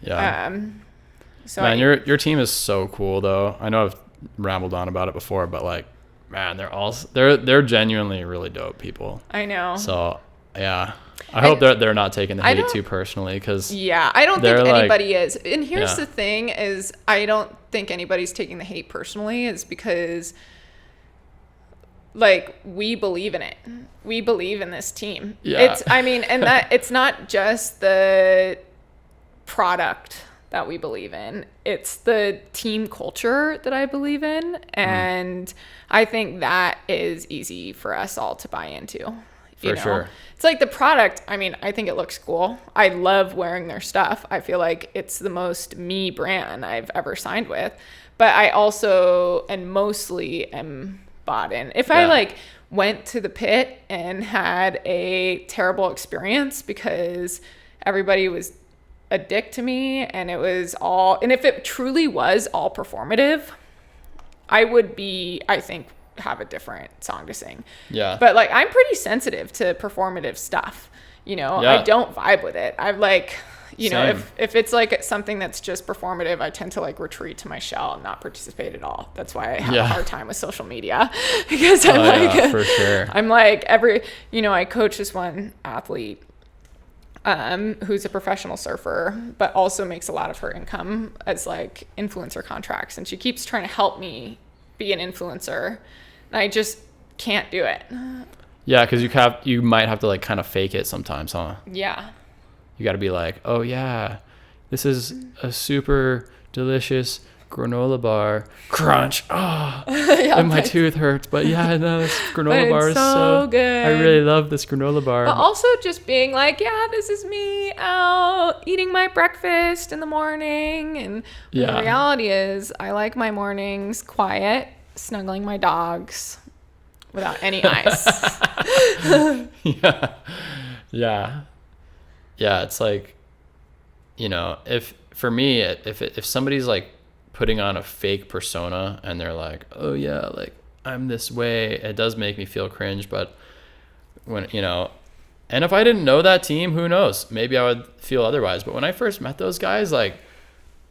Speaker 3: Yeah. Man, your team is so cool though. I know I've rambled on about it before, but like, man, they're genuinely really dope people.
Speaker 2: I know.
Speaker 3: So yeah, I hope they're not taking the hate too personally, because
Speaker 2: I don't think anybody is. And here's the thing: is I don't think anybody's taking the hate personally. Is because like we believe in it. We believe in this team.
Speaker 3: Yeah.
Speaker 2: And that it's not just the product that we believe in. It's the team culture that I believe in, and I think that is easy for us all to buy into. For sure. It's like the product, I think it looks cool. I love wearing their stuff. I feel like it's the most me brand I've ever signed with. But I also and mostly am bought in. If I like went to the pit and had a terrible experience because everybody was a dick to me and it was all, and if it truly was all performative, I would be, I think, have a different song to sing.
Speaker 3: Yeah.
Speaker 2: But like, I'm pretty sensitive to performative stuff. You know, I don't vibe with it. I'm like, You know,
Speaker 3: Same.
Speaker 2: if it's like something that's just performative, I tend to like retreat to my shell and not participate at all. That's why I have a hard time with social media because I'm
Speaker 3: yeah, for sure.
Speaker 2: I'm like I coach this one athlete who's a professional surfer, but also makes a lot of her income as like influencer contracts. And she keeps trying to help me be an influencer. And I just can't do it.
Speaker 3: Yeah, because you might have to like kind of fake it sometimes, huh?
Speaker 2: Yeah.
Speaker 3: You got to be like, oh yeah, this is a super delicious granola bar. Crunch. Oh,
Speaker 2: Yeah,
Speaker 3: and my tooth hurts. But yeah, no, this granola bar is
Speaker 2: so good.
Speaker 3: I really love this granola bar.
Speaker 2: But also just being like, yeah, this is me out eating my breakfast in the morning. And the reality is I like my mornings quiet, snuggling my dogs without any ice.
Speaker 3: Yeah, it's like, if for me, if somebody's like putting on a fake persona and they're like, oh yeah, like I'm this way, it does make me feel cringe. But when, and if I didn't know that team, who knows, maybe I would feel otherwise. But when I first met those guys, like,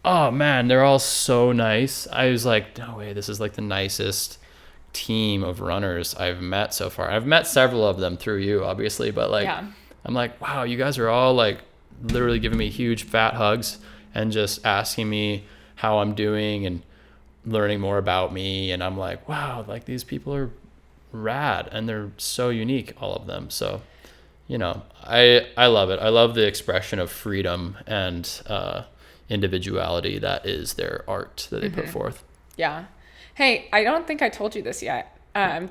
Speaker 3: oh man, they're all so nice. I was like, no way, this is like the nicest team of runners I've met so far. I've met several of them through you, obviously, but like, I'm like, wow, you guys are all like literally giving me huge fat hugs and just asking me how I'm doing and learning more about me. And I'm like, wow, like these people are rad and they're so unique, all of them. So, I love it. I love the expression of freedom and individuality that is their art that they put forth.
Speaker 2: Yeah. Hey, I don't think I told you this yet.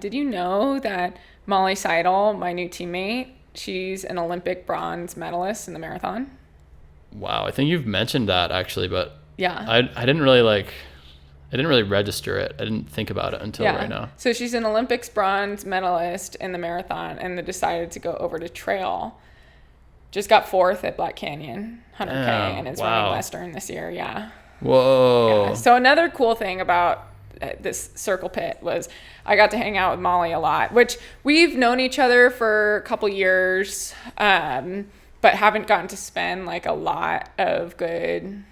Speaker 2: Did you know that Molly Seidel, my new teammate, she's an Olympic bronze medalist in the marathon?
Speaker 3: Wow, I think you've mentioned that actually, but
Speaker 2: yeah,
Speaker 3: I didn't really register it. I didn't think about it until right now.
Speaker 2: So she's an Olympics bronze medalist in the marathon and then decided to go over to trail. Just got 4th at Black Canyon, 100K, and is running Western this year. Yeah.
Speaker 3: Whoa.
Speaker 2: Yeah. So another cool thing about this circle pit was I got to hang out with Molly a lot, which we've known each other for a couple years, but haven't gotten to spend like a lot of good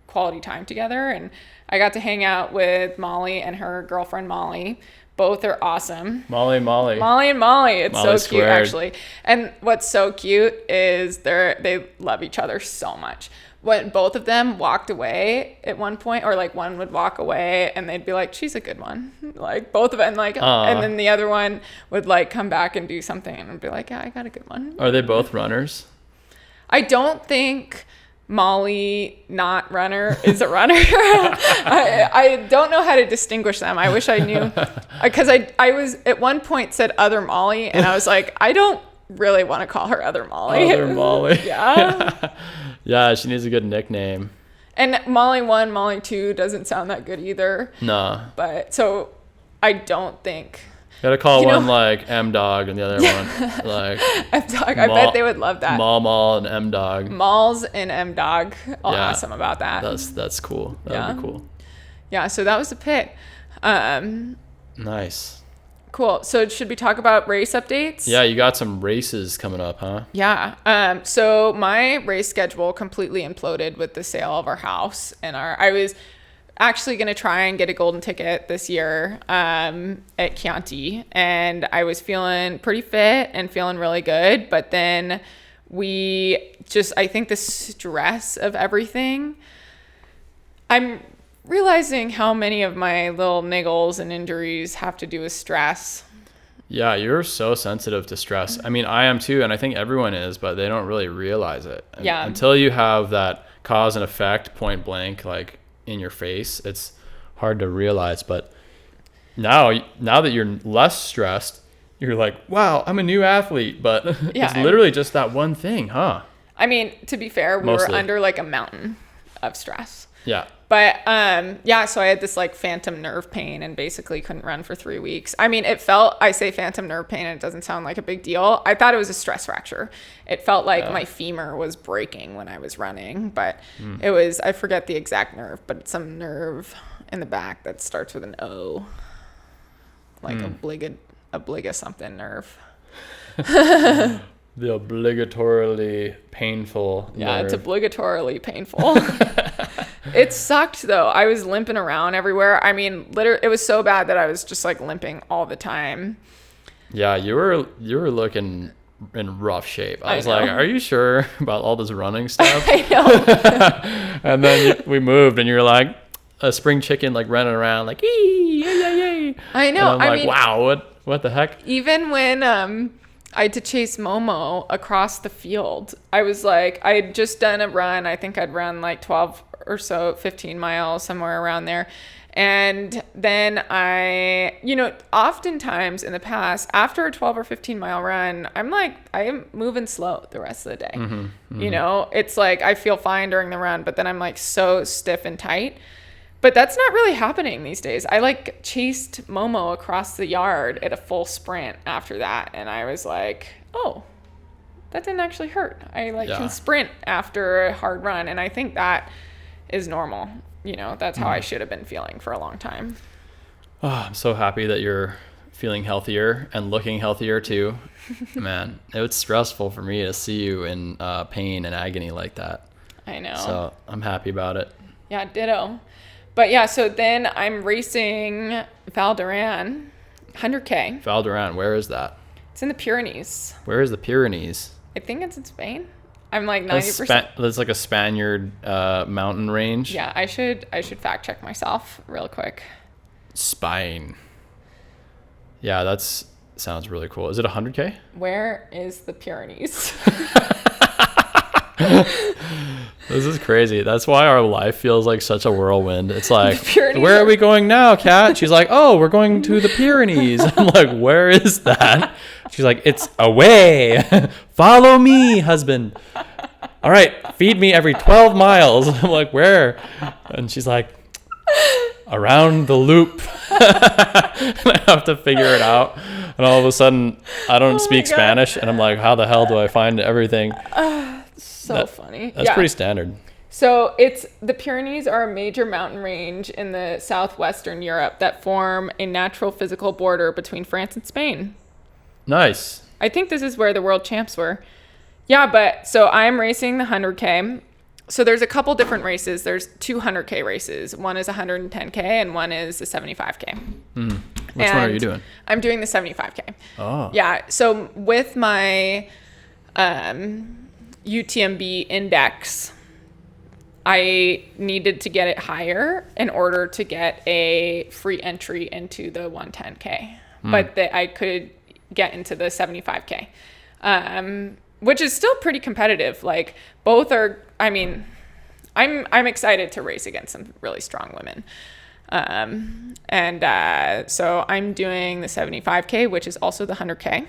Speaker 2: quality time together. And I got to hang out with Molly and her girlfriend Molly. Both are awesome. Molly and Molly. It's Molly so squared. Cute, actually. And what's so cute is they love each other so much. When both of them walked away at one point, or like one would walk away and they'd be like, she's a good one. Like both of them, like, and then the other one would like come back and do something and be like, yeah, I got a good one.
Speaker 3: Are they both runners?
Speaker 2: I don't think Molly, not runner, is a runner. I don't know how to distinguish them. I wish I knew, because I was at one point said other Molly and I was like, I don't really want to call her other Molly.
Speaker 3: Other Molly.
Speaker 2: Yeah.
Speaker 3: Yeah, she needs a good nickname.
Speaker 2: And Molly 1, Molly 2 doesn't sound that good either.
Speaker 3: No.
Speaker 2: But so I don't think.
Speaker 3: Gotta call one like M Dog and the other one like
Speaker 2: M Dog. I bet they would love that.
Speaker 3: Mall and M Dog.
Speaker 2: Malls and M Dog. I'll ask them about that.
Speaker 3: That's cool. That would be cool.
Speaker 2: Yeah, so that was the pit.
Speaker 3: Nice.
Speaker 2: Cool. So should we talk about race updates?
Speaker 3: Yeah, you got some races coming up, huh?
Speaker 2: Yeah. So my race schedule completely imploded with the sale of our house, and I was actually going to try and get a golden ticket this year at Chianti, and I was feeling pretty fit and feeling really good, but then I think the stress of everything, I'm realizing how many of my little niggles and injuries have to do with stress.
Speaker 3: Yeah, you're so sensitive to stress. I mean, I am too, and I think everyone is, but they don't really realize it.
Speaker 2: Yeah.
Speaker 3: Until you have that cause and effect point blank, like in your face, it's hard to realize. But now that you're less stressed, you're like, wow, I'm a new athlete. But it's literally just that one thing, huh?
Speaker 2: I mean, to be fair, we were under like a mountain of stress.
Speaker 3: Yeah.
Speaker 2: But so I had this like phantom nerve pain and basically couldn't run for 3 weeks. I mean, I say phantom nerve pain and it doesn't sound like a big deal. I thought it was a stress fracture. It felt like my femur was breaking when I was running, but it was, I forget the exact nerve, but it's some nerve in the back that starts with an O, like obliga something nerve.
Speaker 3: The obligatorily painful.
Speaker 2: Yeah,
Speaker 3: nerve.
Speaker 2: it's obligatorily painful. It sucked though. I was limping around everywhere. I mean, literally, it was so bad that I was just like limping all the time.
Speaker 3: Yeah, you were looking in rough shape. I was
Speaker 2: know.
Speaker 3: like, "Are you sure about all this running stuff?"
Speaker 2: I know.
Speaker 3: And then we moved, and you're like a spring chicken, like running around, like "Ee, yay, yay, yay."
Speaker 2: I know.
Speaker 3: And I'm like, "Wow, what the heck?"
Speaker 2: Even when I had to chase Momo across the field, I was like, I had just done a run. I think I'd run like 12 or so, 15 miles, somewhere around there. And then oftentimes in the past, after a 12 or 15 mile run, I am moving slow the rest of the day. You know, it's like I feel fine during the run, but then I'm like so stiff and tight. But that's not really happening these days. I like chased Momo across the yard at a full sprint after that. And I was like, oh, that didn't actually hurt. I can sprint after a hard run. And I think that is normal. You know, that's how I should have been feeling for a long time.
Speaker 3: Oh, I'm so happy that you're feeling healthier and looking healthier too. Man, it was stressful for me to see you in pain and agony like that.
Speaker 2: I know.
Speaker 3: So I'm happy about it.
Speaker 2: Yeah, ditto. But yeah, so then I'm racing Val d'Aran, 100K.
Speaker 3: Val d'Aran, where is that?
Speaker 2: It's in the Pyrenees.
Speaker 3: Where is the Pyrenees?
Speaker 2: I think it's in Spain. I'm like 90%.
Speaker 3: That's like a Spaniard mountain range.
Speaker 2: Yeah, I should fact check myself real quick.
Speaker 3: Spain. Yeah, that's sounds really cool. Is it 100K?
Speaker 2: Where is the Pyrenees?
Speaker 3: This is crazy. That's why our life feels like such a whirlwind. It's like,
Speaker 2: Pyrenees
Speaker 3: where are we going now, Kat? She's like, oh, we're going to the Pyrenees. I'm like, where is that? She's like, it's away. Follow me, husband. All right, feed me every 12 miles. I'm like, where? And she's like, around the loop. And I have to figure it out. And all of a sudden, I don't speak Spanish. And I'm like, how the hell do I find everything?
Speaker 2: So funny.
Speaker 3: That's pretty standard.
Speaker 2: So the Pyrenees are a major mountain range in the southwestern Europe that form a natural physical border between France and Spain.
Speaker 3: Nice.
Speaker 2: I think this is where the world champs were. Yeah, but so I'm racing the 100K. So there's a couple different races. There's 200K races. One is 110K and one is a 75K.
Speaker 3: Which one are you doing?
Speaker 2: I'm doing the 75K.
Speaker 3: Oh.
Speaker 2: Yeah. So with my UTMB index, I needed to get it higher in order to get a free entry into the 110K. But that I could get into the 75K. Which is still pretty competitive. Like both are, I mean, I'm excited to race against some really strong women. So I'm doing the 75K, which is also the 100K.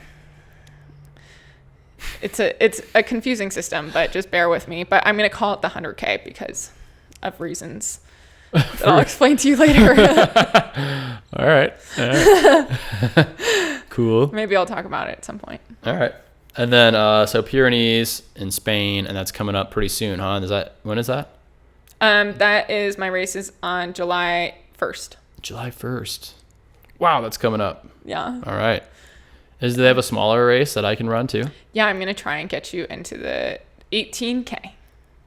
Speaker 2: It's a confusing system, but just bear with me. But I'm going to call it the 100K because of reasons that I'll explain to you later.
Speaker 3: All right. Cool.
Speaker 2: Maybe I'll talk about it at some point.
Speaker 3: All right. And then, so Pyrenees in Spain, and that's coming up pretty soon, huh? When is that?
Speaker 2: That is my races on July 1st.
Speaker 3: July 1st. Wow, that's coming up.
Speaker 2: Yeah.
Speaker 3: All right. Do they have a smaller race that I can run too?
Speaker 2: Yeah, I'm going to try and get you into the 18K.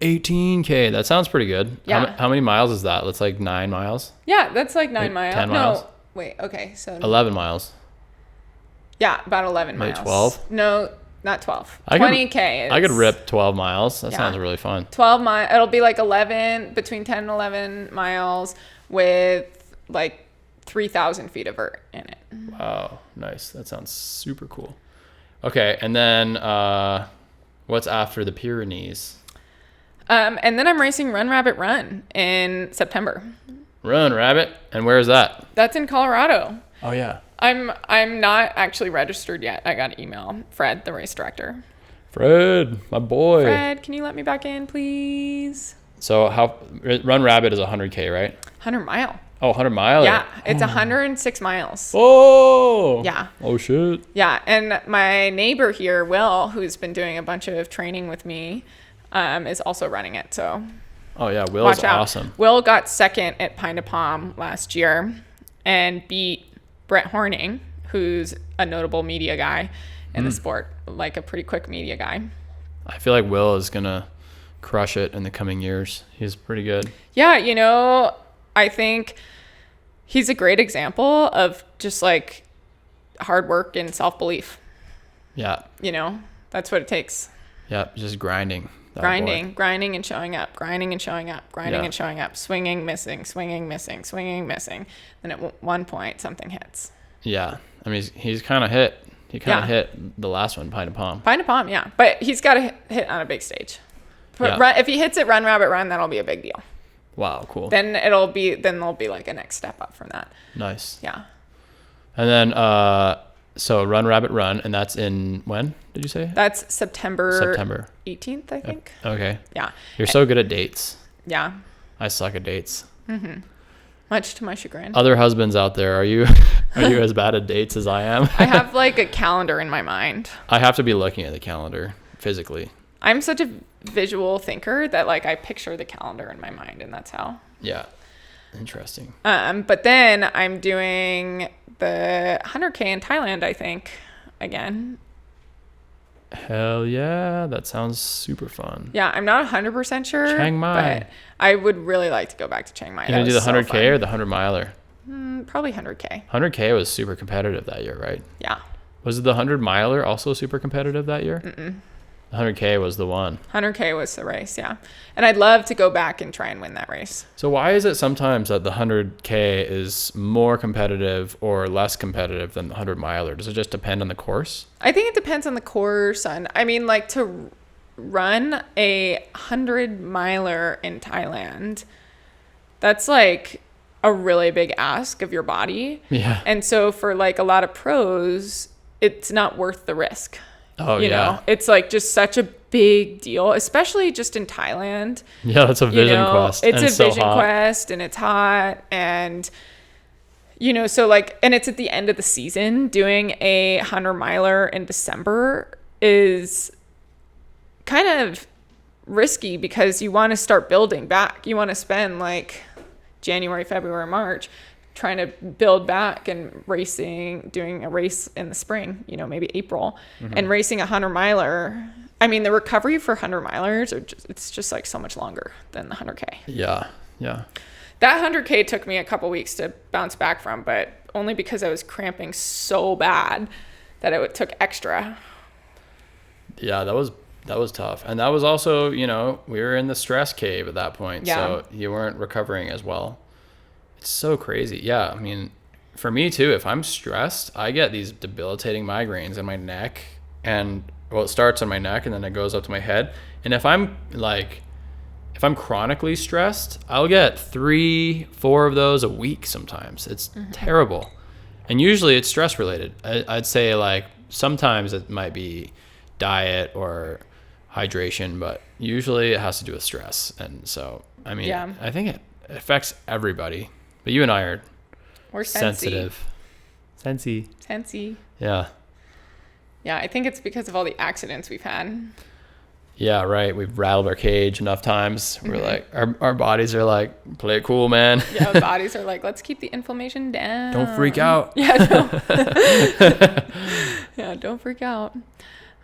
Speaker 3: 18K. That sounds pretty good.
Speaker 2: Yeah.
Speaker 3: How many miles is that? That's like 9 miles?
Speaker 2: Yeah, that's like 9 miles.
Speaker 3: 10 miles?
Speaker 2: No, wait, okay. So
Speaker 3: 11 miles.
Speaker 2: Yeah, about 11
Speaker 3: Maybe
Speaker 2: miles.
Speaker 3: 12?
Speaker 2: No, not 12. 20K.
Speaker 3: I could rip 12 miles. That
Speaker 2: Yeah.
Speaker 3: sounds really fun.
Speaker 2: 12 miles. It'll be like 11, between 10 and 11 miles with like 3,000 feet of vert in it.
Speaker 3: Wow, nice. That sounds super cool. Okay, and then what's after the Pyrenees?
Speaker 2: And then I'm racing Run Rabbit Run in September.
Speaker 3: Run Rabbit, and where is that?
Speaker 2: That's in Colorado.
Speaker 3: Oh yeah.
Speaker 2: I'm not actually registered yet. I got an email. Fred, the race director.
Speaker 3: Fred, my boy.
Speaker 2: Fred, can you let me back in, please?
Speaker 3: So Run Rabbit is 100K, right?
Speaker 2: 100 mile.
Speaker 3: Oh, 100 mile?
Speaker 2: Yeah, it's 106 miles.
Speaker 3: Oh.
Speaker 2: Yeah.
Speaker 3: Oh, shit.
Speaker 2: Yeah, and my neighbor here, Will, who's been doing a bunch of training with me, is also running it. So
Speaker 3: Oh, yeah. Will's
Speaker 2: watch out.
Speaker 3: awesome.
Speaker 2: Will got second at Pine de Palm last year and beat Brett Horning, who's a notable media guy, in the sport, like a pretty quick media guy.
Speaker 3: I feel like Will is gonna crush it in the coming years. He's pretty good.
Speaker 2: Yeah, you know, I think he's a great example of just like hard work and self-belief.
Speaker 3: Yeah.
Speaker 2: You know, that's what it takes.
Speaker 3: Yeah, just grinding.
Speaker 2: Grinding and showing up, grinding and showing up, grinding
Speaker 3: Yeah.
Speaker 2: and showing up, swinging, missing, swinging, missing, swinging, missing. Then at one point, something hits.
Speaker 3: Yeah. I mean, he's kind of hit. He kind of
Speaker 2: Yeah.
Speaker 3: hit the last one, Pine to Palm.
Speaker 2: Pine to Palm, yeah. But he's got to hit on a big stage. But
Speaker 3: Yeah.
Speaker 2: if he hits it, Run Rabbit Run, that'll be a big deal.
Speaker 3: Wow, cool.
Speaker 2: Then there'll be like a next step up from that.
Speaker 3: Nice.
Speaker 2: Yeah.
Speaker 3: And then, so Run Rabbit Run, and that's in when did you say?
Speaker 2: That's September
Speaker 3: September
Speaker 2: 18th, I think.
Speaker 3: Okay.
Speaker 2: Yeah.
Speaker 3: You're so good at dates.
Speaker 2: Yeah.
Speaker 3: I suck at dates.
Speaker 2: Much to my chagrin.
Speaker 3: Other husbands out there, are you as bad at dates as I am?
Speaker 2: I have like a calendar in my mind.
Speaker 3: I have to be looking at the calendar physically.
Speaker 2: I'm such a visual thinker that like I picture the calendar in my mind, and that's how.
Speaker 3: Yeah. Interesting.
Speaker 2: But then I'm doing the 100K in Thailand, I think, again.
Speaker 3: Hell yeah, that sounds super fun.
Speaker 2: Yeah, I'm not 100% sure.
Speaker 3: Chiang Mai.
Speaker 2: But I would really like to go back to Chiang Mai.
Speaker 3: You gonna do the 100K or the 100 miler?
Speaker 2: Probably 100K.
Speaker 3: 100K was super competitive that year, right?
Speaker 2: Yeah.
Speaker 3: Was the 100 miler also super competitive that year? The 100K was the one.
Speaker 2: 100K was the race, yeah. And I'd love to go back and try and win that race.
Speaker 3: So why is it sometimes that the 100K is more competitive or less competitive than the 100 miler? Does it just depend on the course?
Speaker 2: I think it depends on the course. I mean, like to run a 100 miler in Thailand, that's like a really big ask of your body.
Speaker 3: Yeah.
Speaker 2: And so for like a lot of pros, it's not worth the risk.
Speaker 3: Oh,
Speaker 2: you know, it's like just such a big deal, especially just in Thailand.
Speaker 3: Yeah, that's a vision quest.
Speaker 2: It's
Speaker 3: and
Speaker 2: a vision
Speaker 3: so hot.
Speaker 2: quest, and it's hot. And, you know, so like, and it's at the end of the season. Doing a 100 miler in December is kind of risky because you want to start building back. You want to spend like January, February, March trying to build back and doing a race in the spring, you know, maybe April, and racing a 100 miler. I mean, the recovery for 100 milers it's just like so much longer than the 100K.
Speaker 3: Yeah. Yeah.
Speaker 2: That 100K took me a couple weeks to bounce back from, but only because I was cramping so bad that it took extra.
Speaker 3: Yeah, that was tough. And that was also, you know, we were in the stress cave at that point.
Speaker 2: Yeah.
Speaker 3: So you weren't recovering as well. It's so crazy. Yeah. I mean, for me too, if I'm stressed, I get these debilitating migraines in my neck. And well, it starts on my neck and then it goes up to my head. And if I'm chronically stressed, I'll get 3-4 of those a week sometimes. It's terrible. And usually it's stress related. I'd say like sometimes it might be diet or hydration, but usually it has to do with stress. And so, I mean,
Speaker 2: Yeah.
Speaker 3: I think it affects everybody. But you and I are
Speaker 2: We're
Speaker 3: sensitive.
Speaker 2: Sensy.
Speaker 3: Yeah.
Speaker 2: Yeah, I think it's because of all the accidents we've had.
Speaker 3: Yeah, right. We've rattled our cage enough times. We're like, our bodies are like, play it cool, man.
Speaker 2: Yeah, the bodies are like, let's keep the inflammation down.
Speaker 3: Don't freak out.
Speaker 2: Yeah, don't freak out.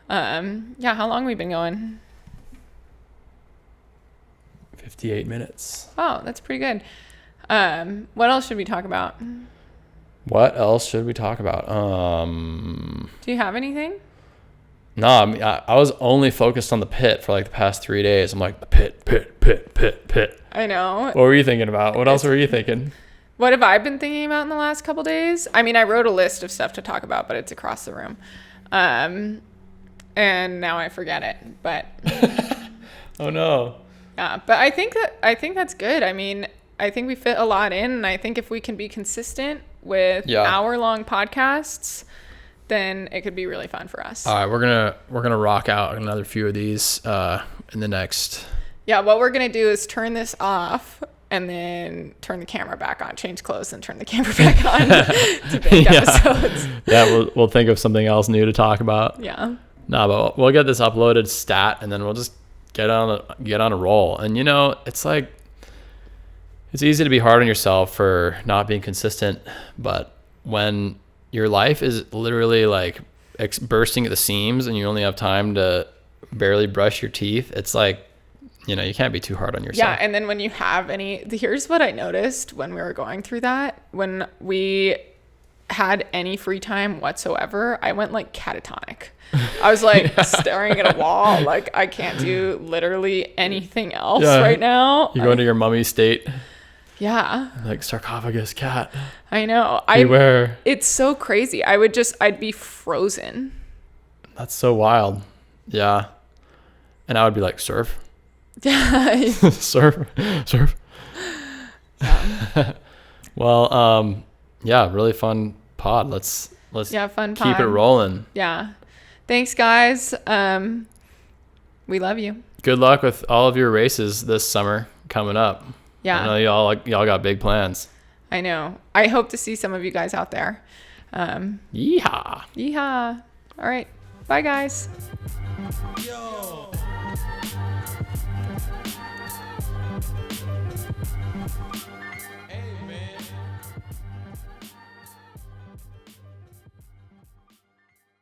Speaker 2: Yeah, how long we been going?
Speaker 3: 58 minutes.
Speaker 2: Oh, that's pretty good. What else should we talk about?
Speaker 3: What else should we talk about?
Speaker 2: Do you have anything?
Speaker 3: No, I mean, I was only focused on the pit for like the past 3 days. I'm like, the pit.
Speaker 2: I know.
Speaker 3: What were you thinking about? What else were you thinking?
Speaker 2: What have I been thinking about in the last couple days? I mean, I wrote a list of stuff to talk about, but it's across the room. And now I forget it. But
Speaker 3: Oh no.
Speaker 2: yeah, but I think that's good. I mean, I think we fit a lot in, and I think if we can be consistent with hour-long podcasts, then it could be really fun for us.
Speaker 3: All right, we're gonna rock out another few of these in the next.
Speaker 2: Yeah, what we're gonna do is turn this off and then turn the camera back on, change clothes, and turn the camera back on to make episodes.
Speaker 3: Yeah, we'll think of something else new to talk about.
Speaker 2: Yeah.
Speaker 3: No, but we'll get this uploaded stat, and then we'll just get on a roll. And you know, it's like it's easy to be hard on yourself for not being consistent, but when your life is literally like bursting at the seams and you only have time to barely brush your teeth, it's like, you know, you can't be too hard on yourself.
Speaker 2: Yeah, and then when you have here's what I noticed when we were going through that. When we had any free time whatsoever, I went like catatonic. I was like staring at a wall, like I can't do literally anything else right now.
Speaker 3: You go into your mummy state.
Speaker 2: Yeah.
Speaker 3: Like sarcophagus cat.
Speaker 2: I know.
Speaker 3: Beware.
Speaker 2: It's so crazy. I'd be frozen. That's
Speaker 3: so wild. Yeah. And I would be like, surf. surf. Yeah. Well, yeah, really fun pod. Let's
Speaker 2: fun
Speaker 3: keep it rolling.
Speaker 2: Yeah. Thanks, guys. We love you.
Speaker 3: Good luck with all of your races this summer coming up.
Speaker 2: Yeah.
Speaker 3: I know y'all got big plans.
Speaker 2: I know. I hope to see some of you guys out there.
Speaker 3: Yeehaw.
Speaker 2: Yeehaw. All right. Bye, guys.
Speaker 1: Yo.